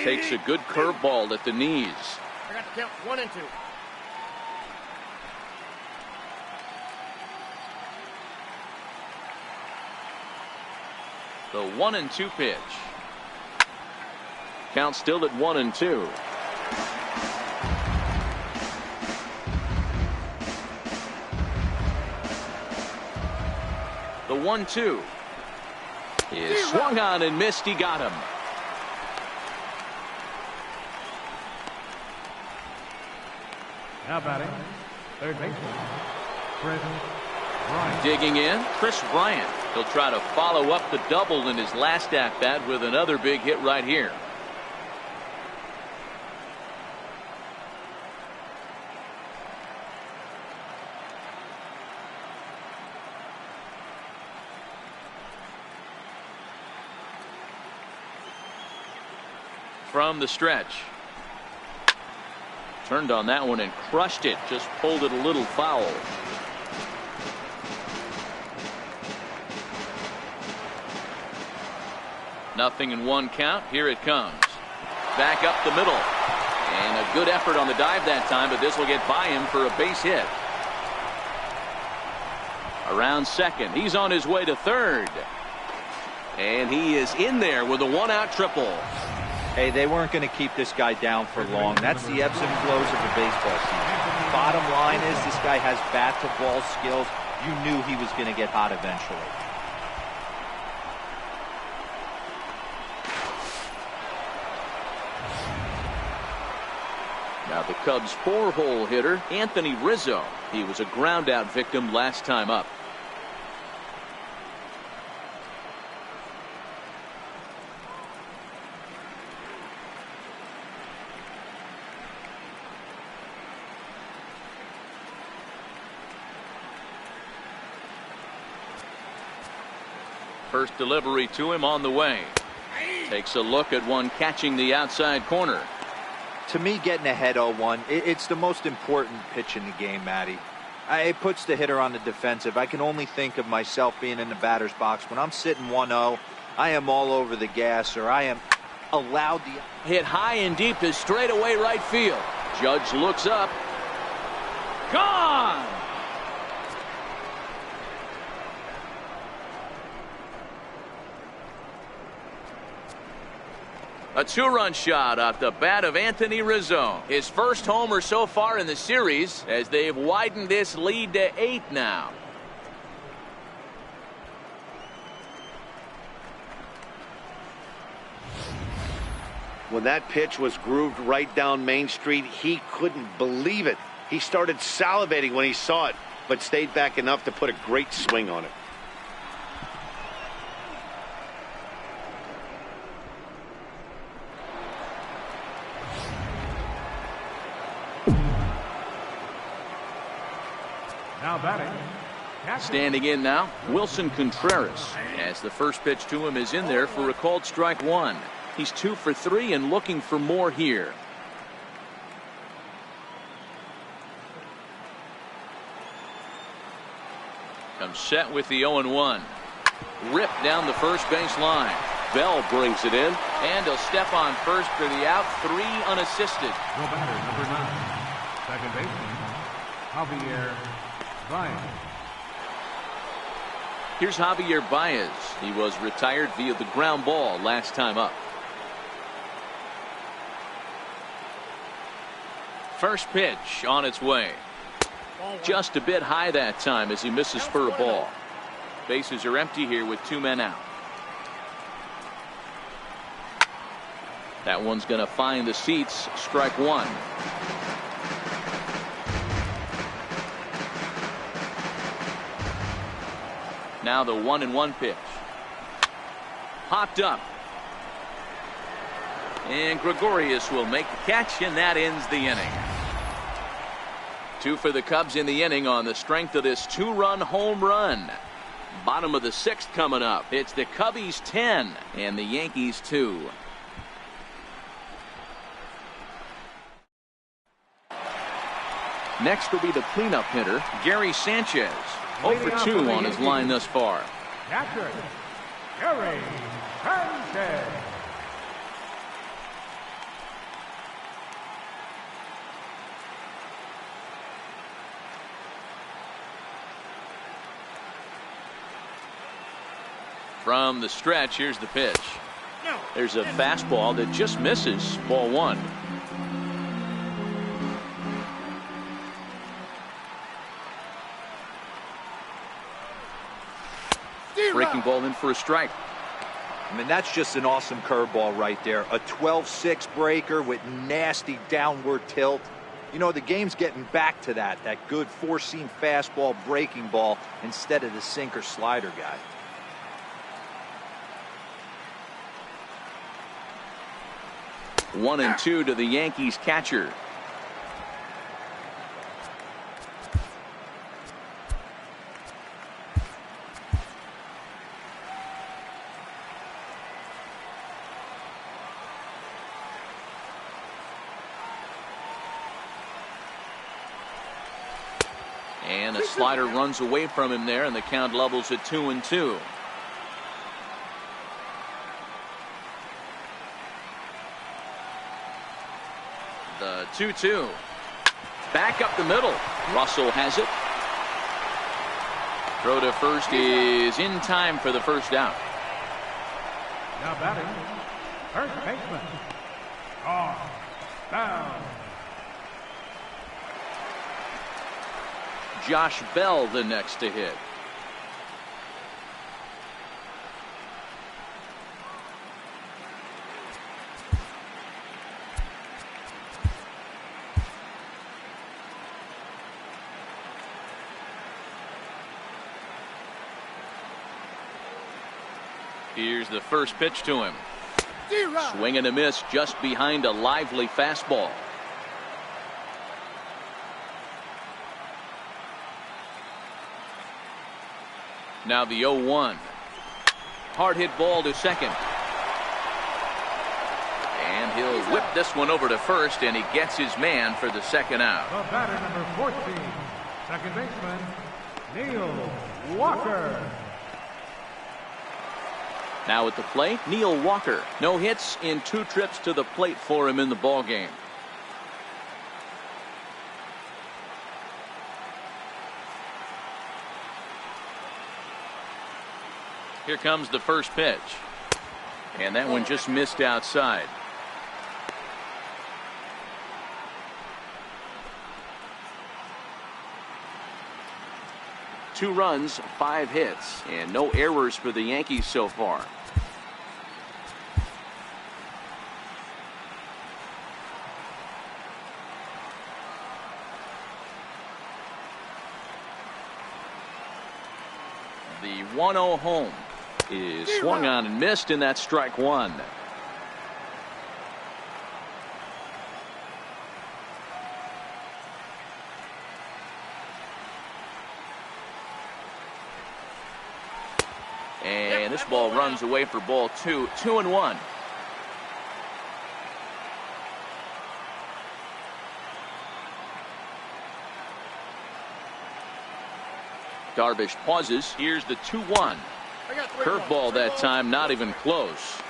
Takes a good curveball at the knees. I got to count 1 and 2. The 1-2 pitch. Count still at 1-2. The 1-2 is swung on and missed. He got him. Now batting, third baseman, Chris Bryant. Digging in, Chris Bryant. He'll try to follow up the double in his last at-bat with another big hit right here. From the stretch. Turned on that one and crushed it. Just pulled it a little foul. Nothing in 1 count. Here it comes. Back up the middle. And a good effort on the dive that time, but this will get by him for a base hit. Around second. He's on his way to third. And he is in there with a one-out triple. Hey, they weren't going to keep this guy down for long. That's the ebbs and flows of the baseball season. Bottom line is this guy has bat-to-ball skills. You knew he was going to get hot eventually. Now the Cubs' four-hole hitter, Anthony Rizzo. He was a ground-out victim last time up. First delivery to him on the way. Takes a look at one catching the outside corner. To me, getting ahead 0-1, it's the most important pitch in the game, Matty. It puts the hitter on the defensive. I can only think of myself being in the batter's box. When I'm sitting 1-0, I am all over the gas, or I am allowed the... Hit high and deep to straightaway right field. Judge looks up. Gone! A two-run shot off the bat of Anthony Rizzo. His first homer so far in the series as they've widened this lead to 8 now. When that pitch was grooved right down Main Street, he couldn't believe it. He started salivating when he saw it, but stayed back enough to put a great swing on it. Now batting. Standing in now, Wilson Contreras, as the first pitch to him is in there for a called strike one. He's 2 for 3 and looking for more here. Comes set with the 0-1. Ripped down the first base line. Bell brings it in, and he'll step on first for the out, 3 unassisted. No batter, number 9. Second baseman, Javier Baez. Here's Javier Baez. He was retired via the ground ball last time up. First pitch on its way. Just a bit high that time as he misses for a ball. Bases are empty here with 2 men out. That one's going to find the seats. Strike one. Now the 1-1 pitch. Popped up. And Gregorius will make the catch, and that ends the inning. 2 for the Cubs in the inning on the strength of this 2-run home run. Bottom of the 6th coming up. It's the Cubbies 10 and the Yankees 2. Next will be the cleanup hitter, Gary Sanchez. 0 for 2 on his line thus far. Catcher, Gary Sanchez. From the stretch, here's the pitch. There's a fastball that just misses. Ball 1. Breaking ball in for a strike. I mean, that's just an awesome curveball right there. A 12-6 breaker with nasty downward tilt. You know, the game's getting back to that good 4-seam fastball breaking ball instead of the sinker slider guy. 1-2 to the Yankees catcher. And a slider runs away from him there, and the count levels at 2-2. The 2-2. Back up the middle. Russell has it. Throw to first is in time for the first out. Now batting, first baseman. Down. Josh Bell the next to hit. Here's the first pitch to him. Swing and a miss just behind a lively fastball. Now the 0-1. Hard hit ball to second. And he'll whip this one over to first, and he gets his man for the second out. The batter, number 14, second baseman, Neil Walker. Now at the plate, Neil Walker. No hits in 2 trips to the plate for him in the ballgame. Here comes the first pitch. And that one just missed outside. Two runs, 5 hits, and no errors for the Yankees so far. The 1-0 home is swung on and missed, and that's strike one. And this ball runs away for ball 2. 2-1. Darvish pauses. Here's the 2-1. Curveball that time, not even close.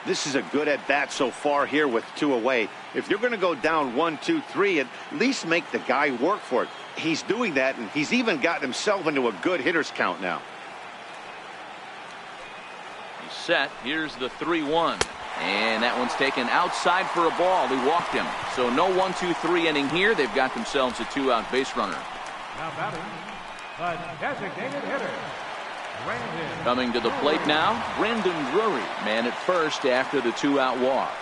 This is a good at bat so far here with 2 away. If you're going to go down 1, 2, 3, at least make the guy work for it. He's doing that, and he's even gotten himself into a good hitter's count now. He's set. Here's the 3-1. And that one's taken outside for a ball. He walked him. So no 1, 2, 3 inning here. They've got themselves a 2-out base runner. Now batting, the designated hitter, Brandon. Coming to the plate now, Brandon Drury, man at first after the 2-out walk.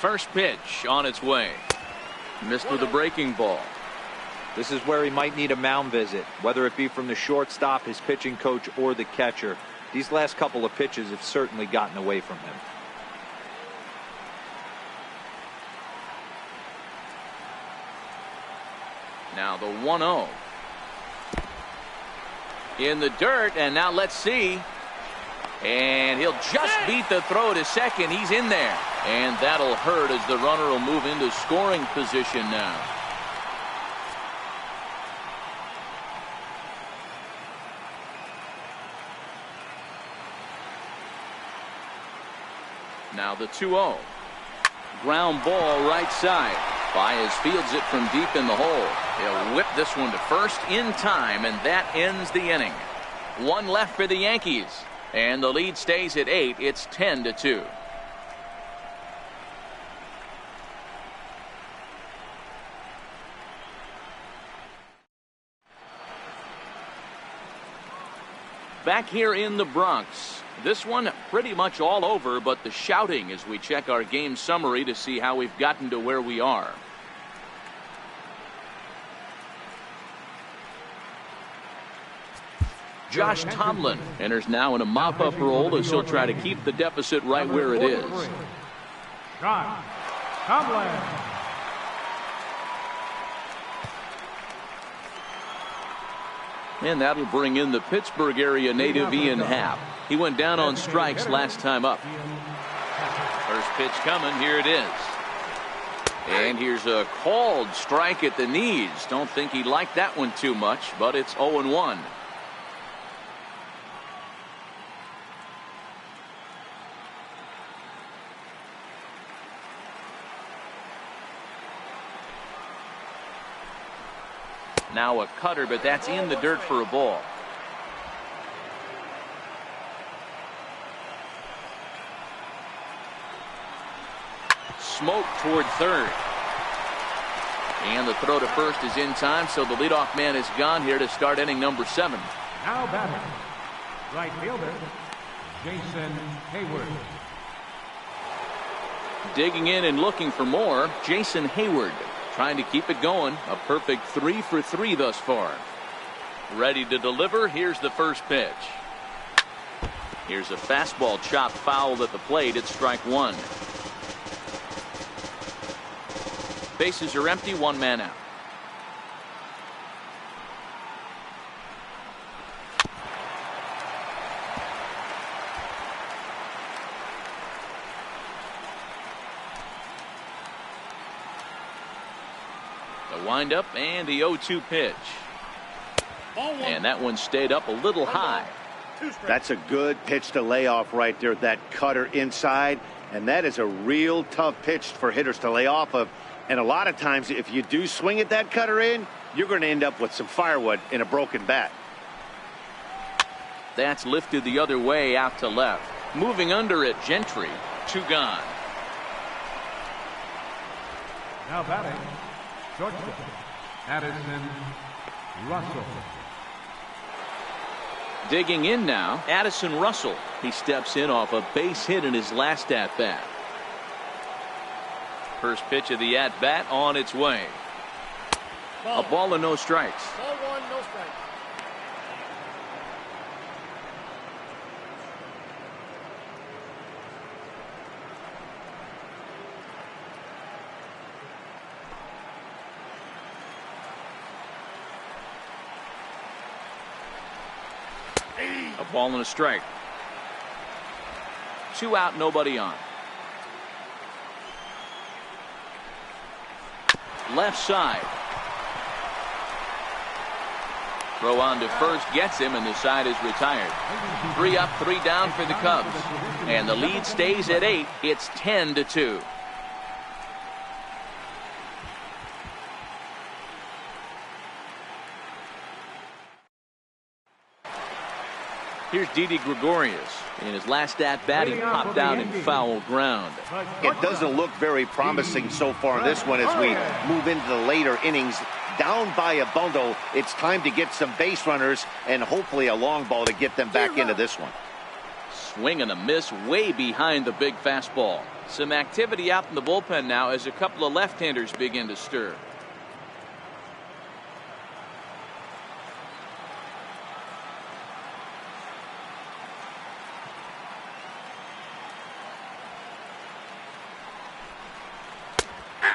First pitch on its way. Missed with a breaking ball. This is where he might need a mound visit, whether it be from the shortstop, his pitching coach, or the catcher. These last couple of pitches have certainly gotten away from him. Now the 1-0. In the dirt, and now let's see. And he'll just beat the throw to second. He's in there. And that'll hurt as the runner will move into scoring position now. Now the 2-0. Ground ball right side. Baez fields it from deep in the hole. He'll whip this one to first in time, and that ends the inning. 1 left for the Yankees, and the lead stays at 8. It's 10-2. Back here in the Bronx. This one pretty much all over, but the shouting as we check our game summary to see how we've gotten to where we are. Josh Tomlin enters now in a mop-up role as he'll try to keep the deficit right where it is. Josh Tomlin. And that'll bring in the Pittsburgh area native Ian Happ. He went down on strikes last time up. First pitch coming. Here it is. And here's a called strike at the knees. Don't think he liked that one too much, but it's 0-1. Now a cutter, but that's in the dirt for a ball. Smoke toward third. And the throw to first is in time, so the leadoff man is gone here to start inning number 7. Now batting, right fielder, Jason Hayward. Digging in and looking for more, Jason Hayward, trying to keep it going. A perfect 3 for 3 thus far. Ready to deliver. Here's the first pitch. Here's a fastball chopped foul at the plate. It's strike 1. Bases are empty, 1 man out. The windup and the 0-2 pitch. And that one stayed up a little high. That's a good pitch to lay off right there. That cutter inside. And that is a real tough pitch for hitters to lay off of. And a lot of times, if you do swing at that cutter in, you're going to end up with some firewood in a broken bat. That's lifted the other way out to left. Moving under it, Gentry. 2 gone. Now batting, shortstop, Addison Russell. Digging in now, Addison Russell. He steps in off a base hit in his last at-bat. First pitch of the at-bat on its way. A ball and no strikes. Ball 1, no strikes. A ball and a strike. 2 out, nobody on. Left side. Throw on to first gets him, and the side is retired. 3 up, 3 down for the Cubs. And the lead stays at 8. It's 10-2. Here's Didi Gregorius. In his last at-bat, he popped out in foul ground. It doesn't look very promising so far in this one as we move into the later innings. Down by a bundle, it's time to get some base runners and hopefully a long ball to get them back into this one. Swing and a miss way behind the big fastball. Some activity out in the bullpen now as a couple of left-handers begin to stir.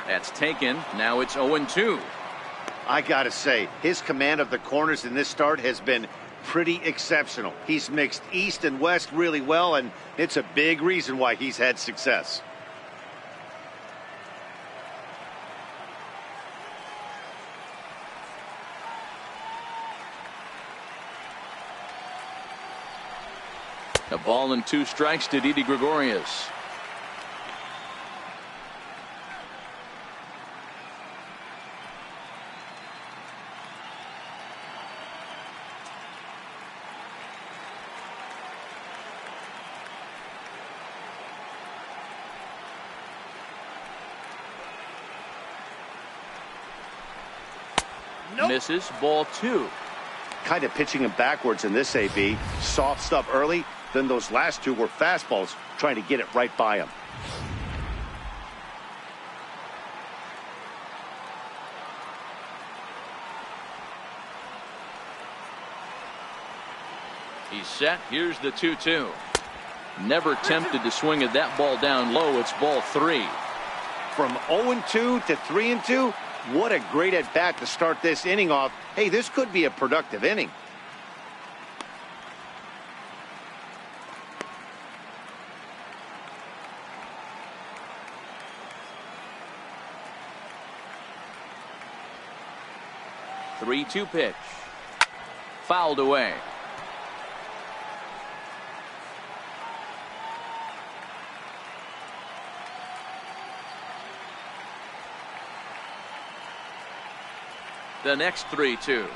That's taken. Now it's 0-2. I gotta say, his command of the corners in this start has been pretty exceptional. He's mixed east and west really well, and it's a big reason why he's had success. A ball and 2 strikes to Didi Gregorius. Misses. Ball 2. Kind of pitching him backwards in this AB. Soft stuff early, then those last 2 were fastballs, trying to get it right by him. He's set. Here's the 2-2. Never tempted to swing at that ball down low. It's ball 3. From 0-2 to 3-2. What a great at-bat to start this inning off. Hey, this could be a productive inning. The 3-2 pitch. Fouled away. The next 3-2.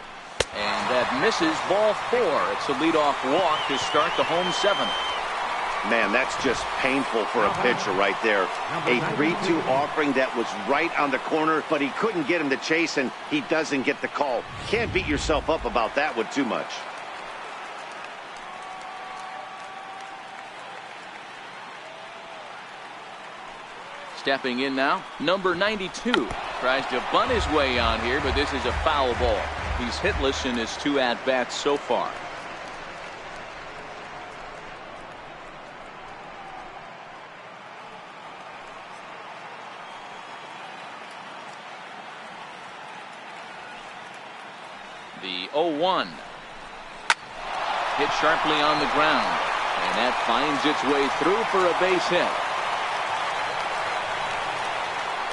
And that misses, ball 4. It's a leadoff walk to start the home 7th. Man, that's just painful for a pitcher right there. A 3-2 offering that was right on the corner, but he couldn't get him to chase, and he doesn't get the call. Can't beat yourself up about that one too much. Stepping in now, number 92. Tries to bunt his way on here, but this is a foul ball. He's hitless in his 2 at-bats so far. The 0-1. Hit sharply on the ground, and that finds its way through for a base hit.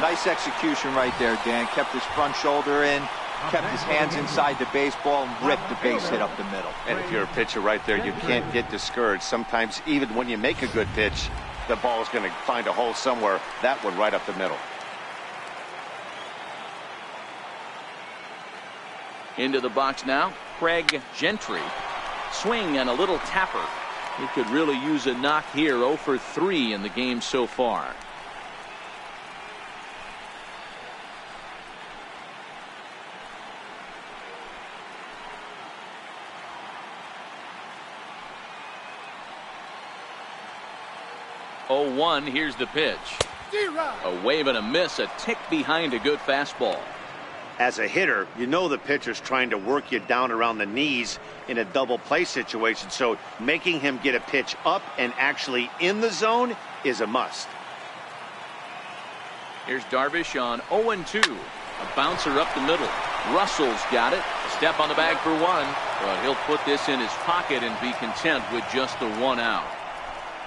Nice execution right there, Dan. Kept his front shoulder in, kept his hands inside the baseball, and ripped the base hit up the middle. And if you're a pitcher right there, you can't get discouraged. Sometimes even when you make a good pitch, the ball is going to find a hole somewhere. That one right up the middle. Into the box now, Craig Gentry. Swing and a little tapper. He could really use a knock here. 0 for 3 in the game so far. Oh, 0-1, here's the pitch. A wave and a miss, a tick behind a good fastball. As a hitter, you know the pitcher's trying to work you down around the knees in a double play situation, so making him get a pitch up and actually in the zone is a must. Here's Darvish on 0-2. A bouncer up the middle. Russell's got it. Step on the bag for 1. But he'll put this in his pocket and be content with just the 1 out.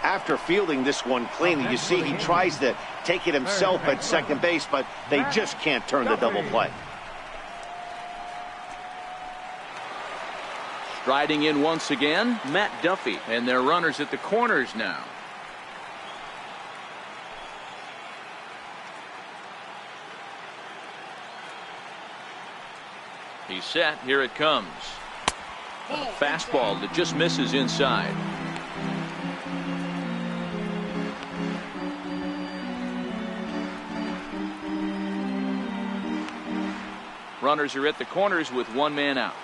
After fielding this one cleanly, you see he tries to take it himself at second base, but they just can't turn the double play. Striding in once again, Matt Duffy, and their runners at the corners now. He's set. Here it comes. A fastball that just misses inside. Runners are at the corners with 1 man out.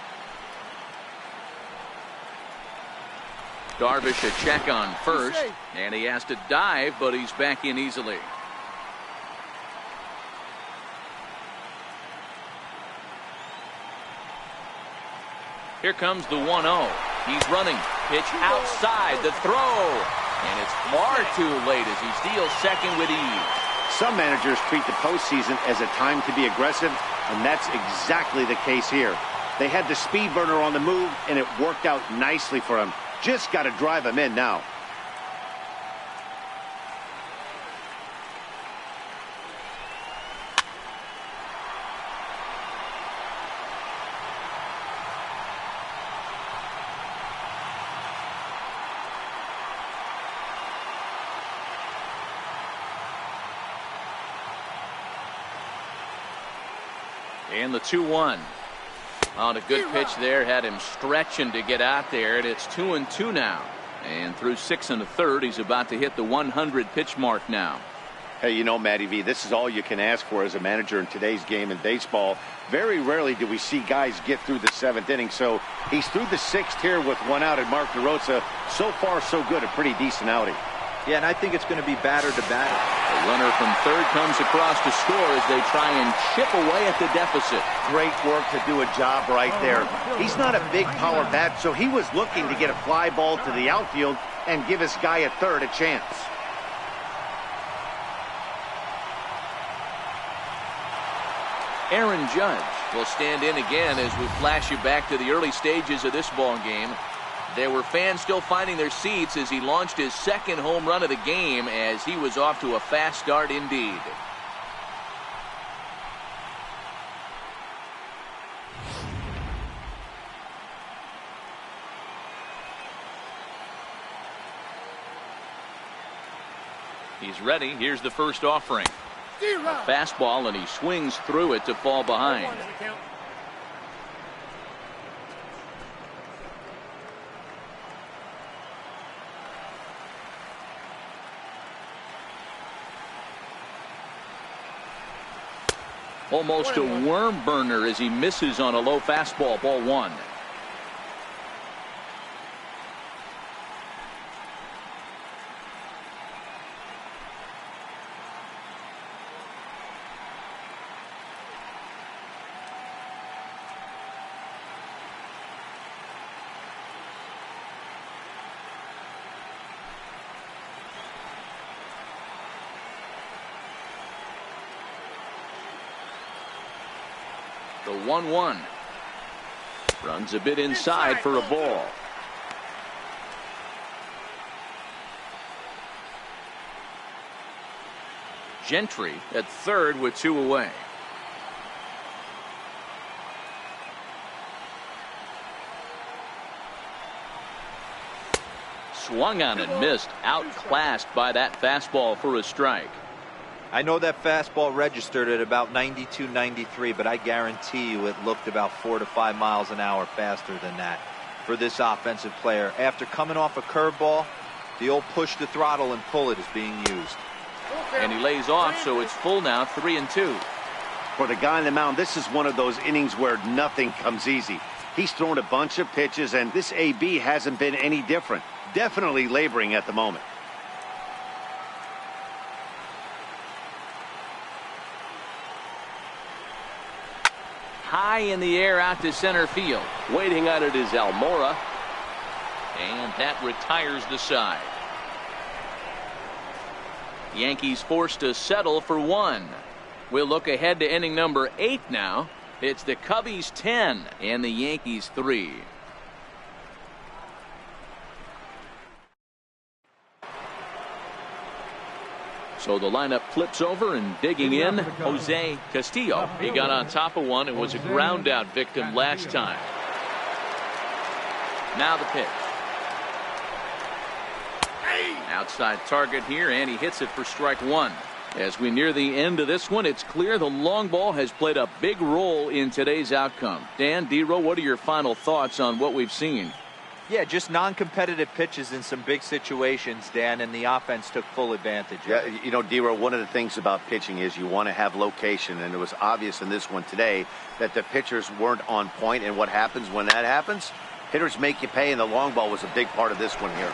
Darvish a check on first, and he has to dive, but he's back in easily. Here comes the 1-0. He's running. Pitch outside. The throw. And it's far too late as he steals second with ease. Some managers treat the postseason as a time to be aggressive, and that's exactly the case here. They had the speed burner on the move, and it worked out nicely for him. Just got to drive him in now. And the 2-1. On a good pitch there, had him stretching to get out there, and it's 2-2 now. And through 6 1/3, he's about to hit the 100 pitch mark now. Hey, you know, Matty V, this is all you can ask for as a manager in today's game in baseball. Very rarely do we see guys get through the 7th inning, so he's through the 6th here with 1 out, and Mark DeRosa, so far so good, a pretty decent outing. Yeah, and I think it's going to be batter to batter. The runner from third comes across to score as they try and chip away at the deficit. Great work to do a job right there. He's not a big power bat, so he was looking to get a fly ball to the outfield and give his guy at third a chance. Aaron Judge will stand in again as we flash you back to the early stages of this ball game. There were fans still finding their seats as he launched his 2nd home run of the game as he was off to a fast start indeed. He's ready. Here's the first offering. A fastball, and he swings through it to fall behind. Almost a worm burner as he misses on a low fastball. Ball one. The 1-1. Runs a bit inside for a ball. Gentry at third with 2 away. Swung on and missed. Outclassed by that fastball for a strike. I know that fastball registered at about 92, 93, but I guarantee you it looked about 4 to 5 miles an hour faster than that for this offensive player. After coming off a curveball, the old push the throttle and pull it is being used. And he lays off, so it's full now, 3-2. For the guy on the mound, this is one of those innings where nothing comes easy. He's thrown a bunch of pitches, and this AB hasn't been any different. Definitely laboring at the moment. High in the air out to center field. Waiting on it is Almora. And that retires the side. Yankees forced to settle for 1. We'll look ahead to inning number 8 now. It's the Cubbies 10 and the Yankees 3. So the lineup flips over, and digging in, Jose Castillo. He got on top of one and was a ground out victim last time. Now the pitch. Outside target here, and he hits it for strike 1. As we near the end of this one, it's clear the long ball has played a big role in today's outcome. Dan, D-Row, what are your final thoughts on what we've seen? Yeah, just non-competitive pitches in some big situations, Dan, and the offense took full advantage. Yeah, you know, D-Row, one of the things about pitching is you want to have location, and it was obvious in this one today that the pitchers weren't on point, and what happens when that happens? Hitters make you pay, and the long ball was a big part of this one here.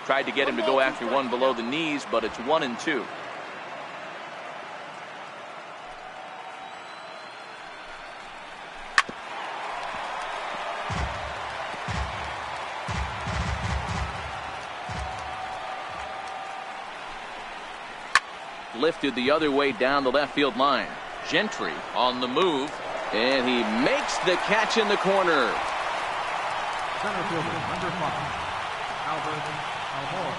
Tried to get him to go after one below the knees, but it's 1-2. Lifted the other way down the left field line. Gentry on the move, and he makes the catch in the corner. Center fielder, number 5, Albert Almora.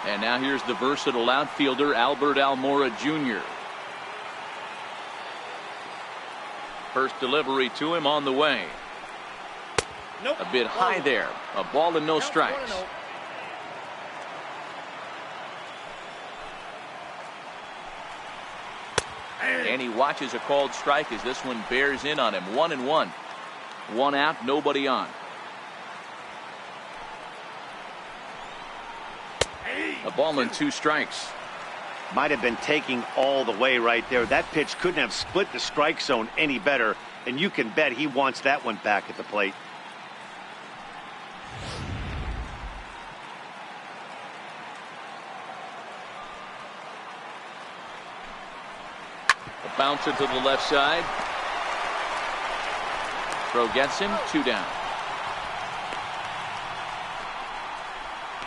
And now here's the versatile outfielder, Albert Almora Jr. First delivery to him on the way. A bit high there. A ball and no strikes. And he watches a called strike as this one bears in on him. 1-1. 1 out, nobody on. A ball and 2 strikes. Might have been taking all the way right there. That pitch couldn't have split the strike zone any better, and you can bet he wants that one back at the plate. A bouncer to the left side. Throw gets him. 2 down.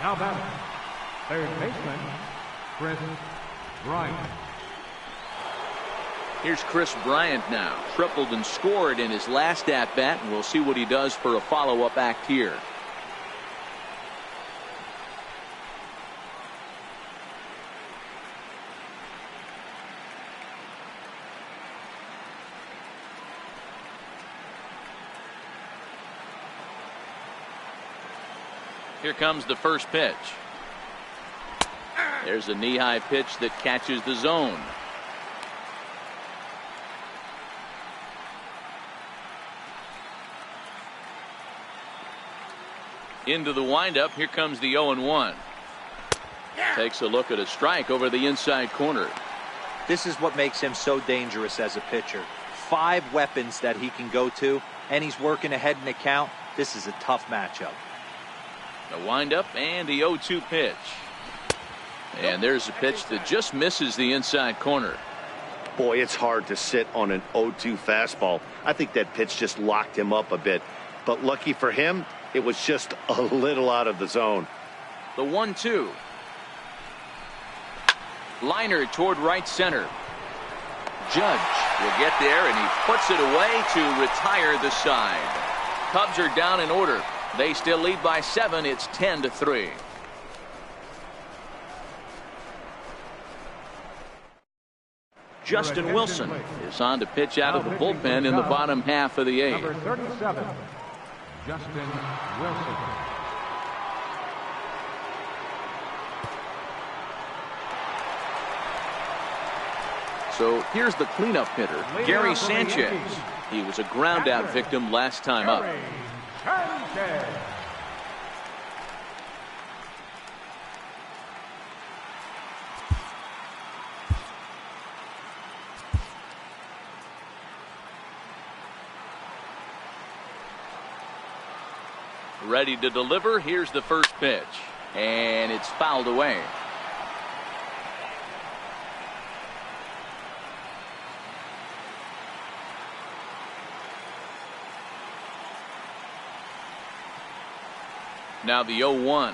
Now batting, third baseman, Chris Bryant. Here's Chris Bryant now. Tripled and scored in his last at-bat, and we'll see what he does for a follow-up act here. Here comes the first pitch. There's a knee-high pitch that catches the zone. Into the windup. Here comes the 0-1. Takes a look at a strike over the inside corner. This is what makes him so dangerous as a pitcher. 5 weapons that he can go to, and he's working ahead in the count. This is a tough matchup. The windup and the 0-2 pitch. And there's a pitch that just misses the inside corner. Boy, it's hard to sit on an 0-2 fastball. I think that pitch just locked him up a bit. But lucky for him, it was just a little out of the zone. The 1-2. Liner toward right center. Judge will get there, and he puts it away to retire the side. Cubs are down in order. They still lead by 7. It's 10-3. Justin Wilson is on to pitch out of the bullpen in the bottom half of the 8th. Number 37, Justin Wilson. So here's the cleanup hitter, Gary Sanchez. He was a ground out victim last time up. Sanchez. Ready to deliver. Here's the first pitch, and it's fouled away. Now the 0-1.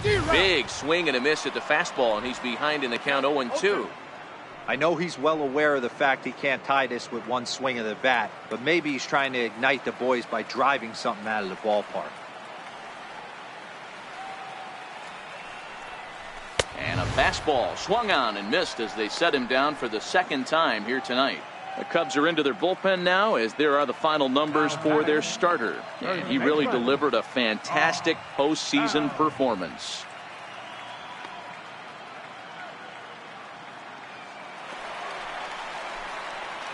Big swing and a miss at the fastball, and he's behind in the count 0-2. I know he's well aware of the fact he can't tie this with one swing of the bat, but maybe he's trying to ignite the boys by driving something out of the ballpark. And a fastball swung on and missed as they set him down for the second time here tonight. The Cubs are into their bullpen now, as there are the final numbers for their starter. And he really delivered a fantastic postseason performance.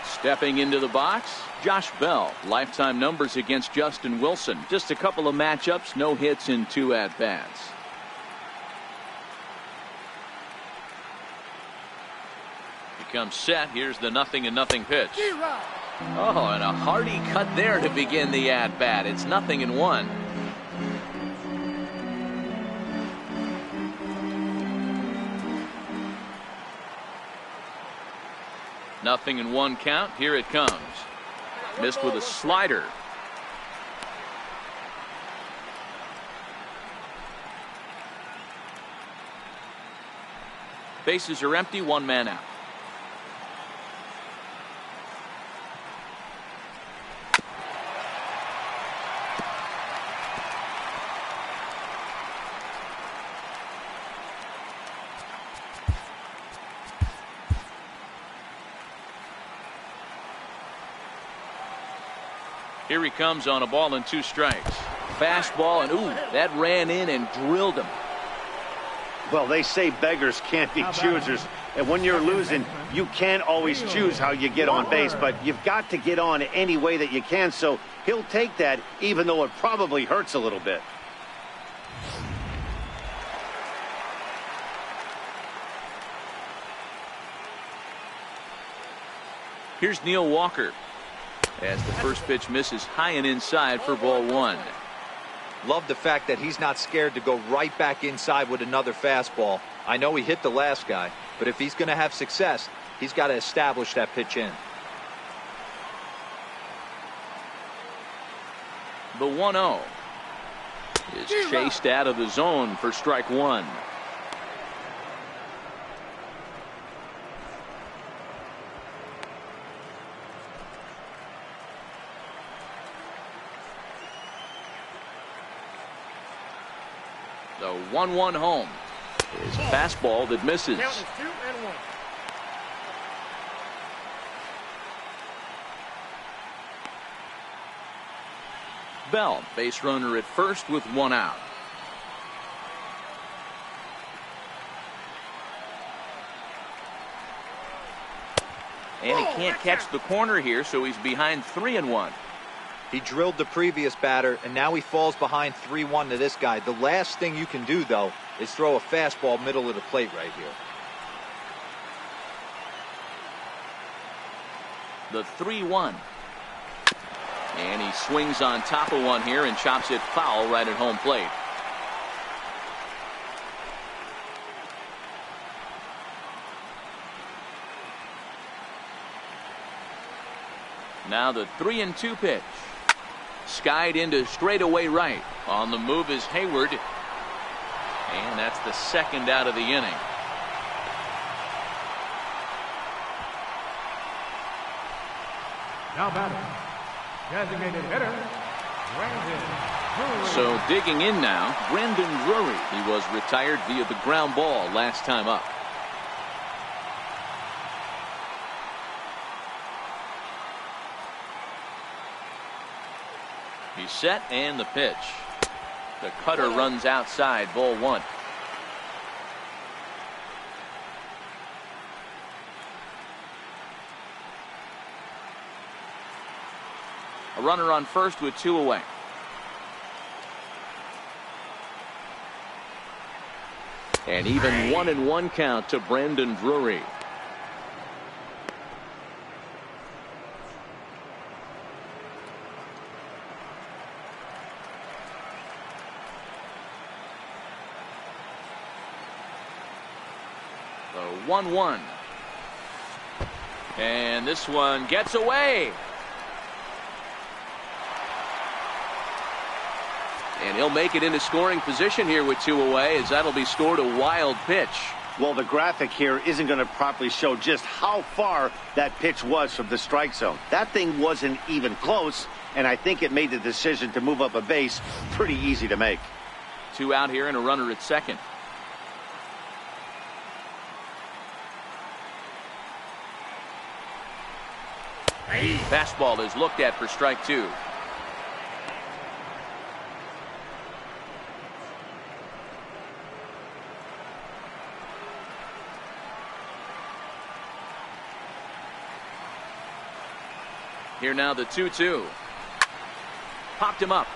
Stepping into the box, Josh Bell. Lifetime numbers against Justin Wilson. Just a couple of matchups, no hits in 2 at-bats. Comes set. Here's the 0-0 pitch. Oh, and a hearty cut there to begin the at-bat. It's 0-1. Nothing in 1 count. Here it comes. Missed with a slider. Bases are empty. 1 man out. Here he comes on a ball and 2 strikes. Fastball, and ooh, that ran in and drilled him. Well, they say beggars can't be choosers. And when you're losing, you can't always choose how you get on base. But you've got to get on any way that you can. So he'll take that, even though it probably hurts a little bit. Here's Neil Walker, as the first pitch misses high and inside for ball 1. Love the fact that he's not scared to go right back inside with another fastball. I know he hit the last guy, but if he's going to have success, he's got to establish that pitch in. The 1-0 is chased out of the zone for strike 1. The 1-1 home is a fastball that misses. Count is 2-1. Bell, base runner at first with 1 out. And he can't catch the corner here, so he's behind 3-1. He drilled the previous batter, and now he falls behind 3-1 to this guy. The last thing you can do, though, is throw a fastball middle of the plate right here. The 3-1. And he swings on top of one here and chops it foul right at home plate. Now the 3-2 pitch. Skied into straightaway right. On the move is Hayward. And that's the second out of the inning. Now batting, designated hitter, Brandon Drury. So digging in now, Brandon Drury. He was retired via the ground ball last time up. He's set and the pitch. The cutter runs outside, ball one. A runner on first with 2 away. And even 1-1 count to Brandon Drury. The 1-1. And this one gets away. And he'll make it into scoring position here with 2 away, as that'll be scored a wild pitch. Well, the graphic here isn't going to properly show just how far that pitch was from the strike zone. That thing wasn't even close, and I think it made the decision to move up a base pretty easy to make. 2 out here and a runner at second. Fastball is looked at for strike 2. Here now the 2-2. Popped him up.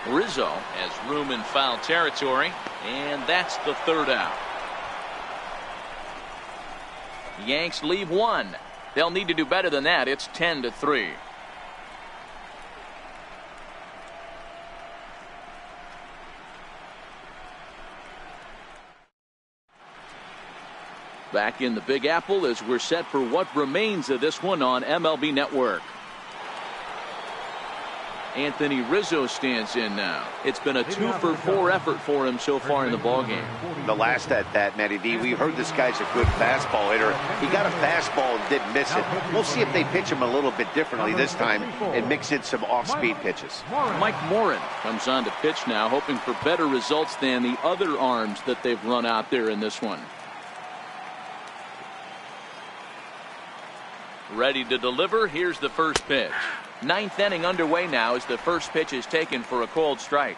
Rizzo has room in foul territory, and that's the 3rd out. Yanks leave 1. They'll need to do better than that. It's 10-3. Back in the Big Apple as we're set for what remains of this one on MLB Network. Anthony Rizzo stands in now. It's been a 2-for-4 effort for him so far in the ballgame. The last at bat, Matty V, we heard this guy's a good fastball hitter. He got a fastball and didn't miss it. We'll see if they pitch him a little bit differently this time and mix in some off-speed pitches. Mike Morin comes on to pitch now, hoping for better results than the other arms that they've run out there in this one. Ready to deliver. Here's the first pitch. 9th inning underway now as the first pitch is taken for a cold strike.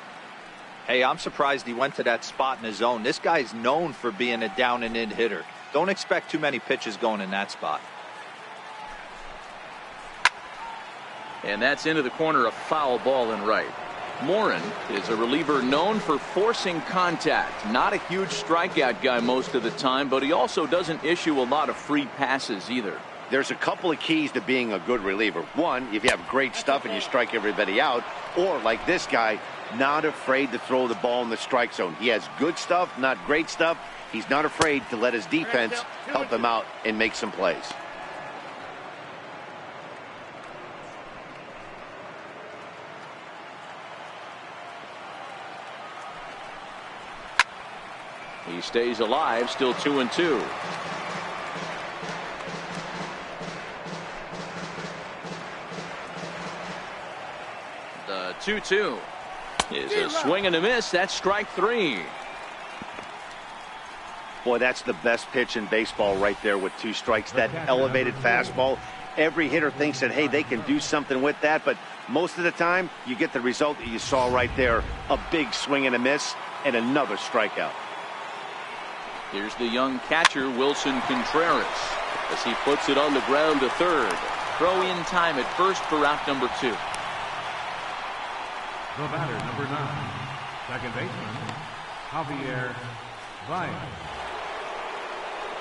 Hey, I'm surprised he went to that spot in his zone. This guy's known for being a down and in hitter. Don't expect too many pitches going in that spot. And that's into the corner, a foul ball in right. Morin is a reliever known for forcing contact. Not a huge strikeout guy most of the time, but he also doesn't issue a lot of free passes either. There's a couple of keys to being a good reliever. One, if you have great stuff and you strike everybody out, or like this guy, not afraid to throw the ball in the strike zone. He has good stuff, not great stuff. He's not afraid to let his defense help him out and make some plays. He stays alive, still 2-2. The 2-2 is a swing and a miss. That's strike 3. Boy, that's the best pitch in baseball right there with 2 strikes. That elevated fastball. Every hitter thinks that, hey, they can do something with that, but most of the time you get the result that you saw right there. A big swing and a miss and another strikeout. Here's the young catcher, Wilson Contreras, as he puts it on the ground to third. Throw in time at first for out number 2. The batter, number 9, second baseman, Javier Baez.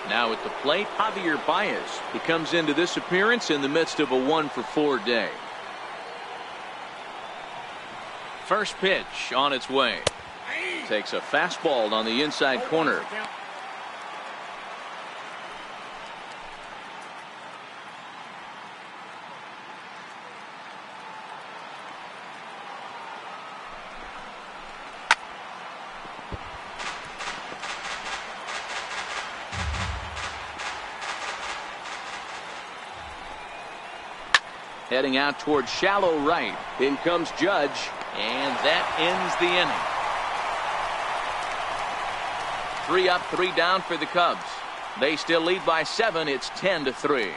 Now at the plate, Javier Baez. He comes into this appearance in the midst of a 1-for-4 day. First pitch on its way. Takes a fastball on the inside corner. Heading out towards shallow right. In comes Judge, and that ends the inning. 3 up, 3 down for the Cubs. They still lead by 7. It's 10-3.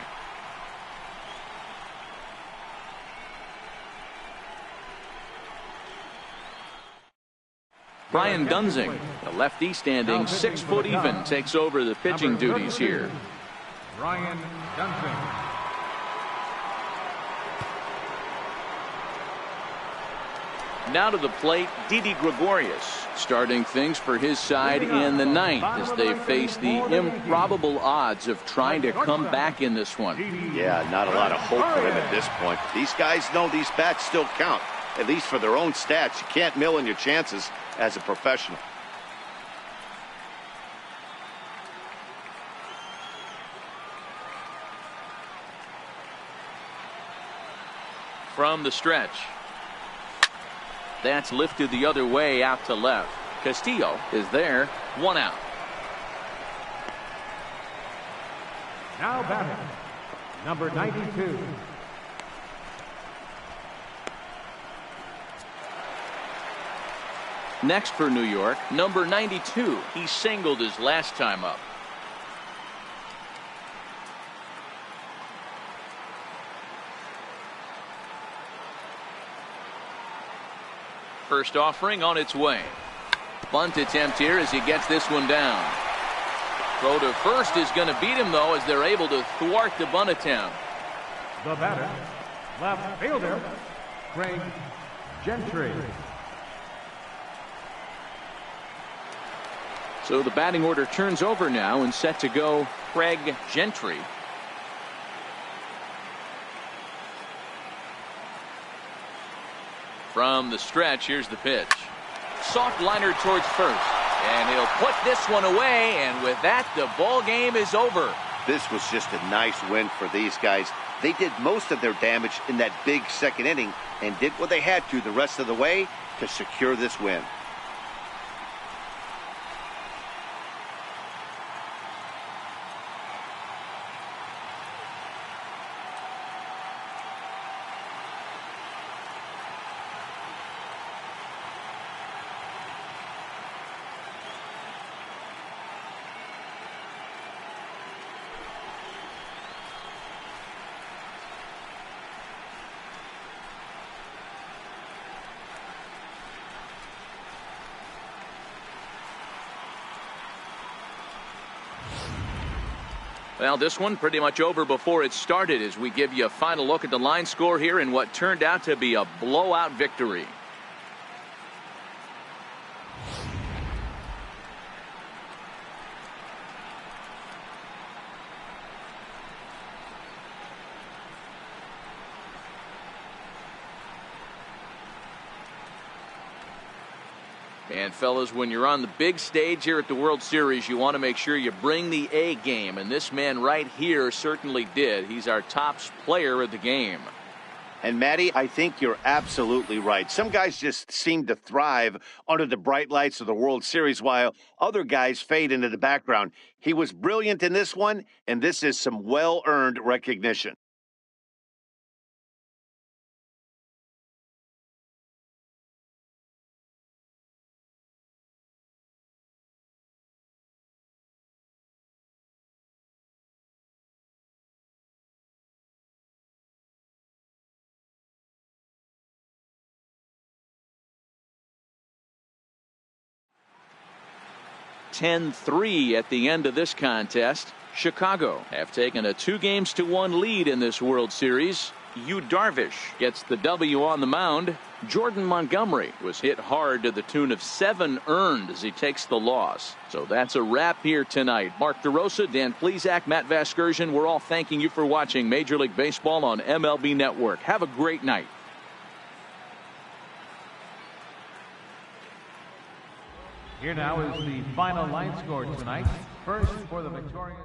Brian Dunsing, the lefty standing 6 foot even, takes over the pitching duties here. Brian Dunsing. Now to the plate, Didi Gregorius, starting things for his side in the 9th as they face the improbable odds of trying to come back in this one. Yeah, not a lot of hope for him at this point. These guys know these bats still count, at least for their own stats. You can't mill in your chances as a professional. From the stretch. That's lifted the other way out to left. Castillo is there. 1 out. Now batting, number 92. Next for New York, number 92. He singled his last time up. First offering on its way. Bunt attempt here as he gets this one down. Throw to first is going to beat him, though, as they're able to thwart the bunt attempt. The batter, left fielder, Craig Gentry. So the batting order turns over now and set to go Craig Gentry. From the stretch, here's the pitch. Soft liner towards first. And he'll put this one away, and with that, the ball game is over. This was just a nice win for these guys. They did most of their damage in that big second inning and did what they had to the rest of the way to secure this win. Well, this one pretty much over before it started as we give you a final look at the line score here in what turned out to be a blowout victory. And fellas, when you're on the big stage here at the World Series, you want to make sure you bring the A game. And this man right here certainly did. He's our top player of the game. And Matty, I think you're absolutely right. Some guys just seem to thrive under the bright lights of the World Series while other guys fade into the background. He was brilliant in this one, and this is some well-earned recognition. (10-3) at the end of this contest. Chicago have taken a 2-1 lead in this World Series. Yu Darvish gets the W on the mound. Jordan Montgomery was hit hard to the tune of 7 earned as he takes the loss. So that's a wrap here tonight. Mark DeRosa, Dan Plesac, Matt Vasgersian, we're all thanking you for watching Major League Baseball on MLB Network. Have a great night. Here now is the final line score tonight. First for the Victoria.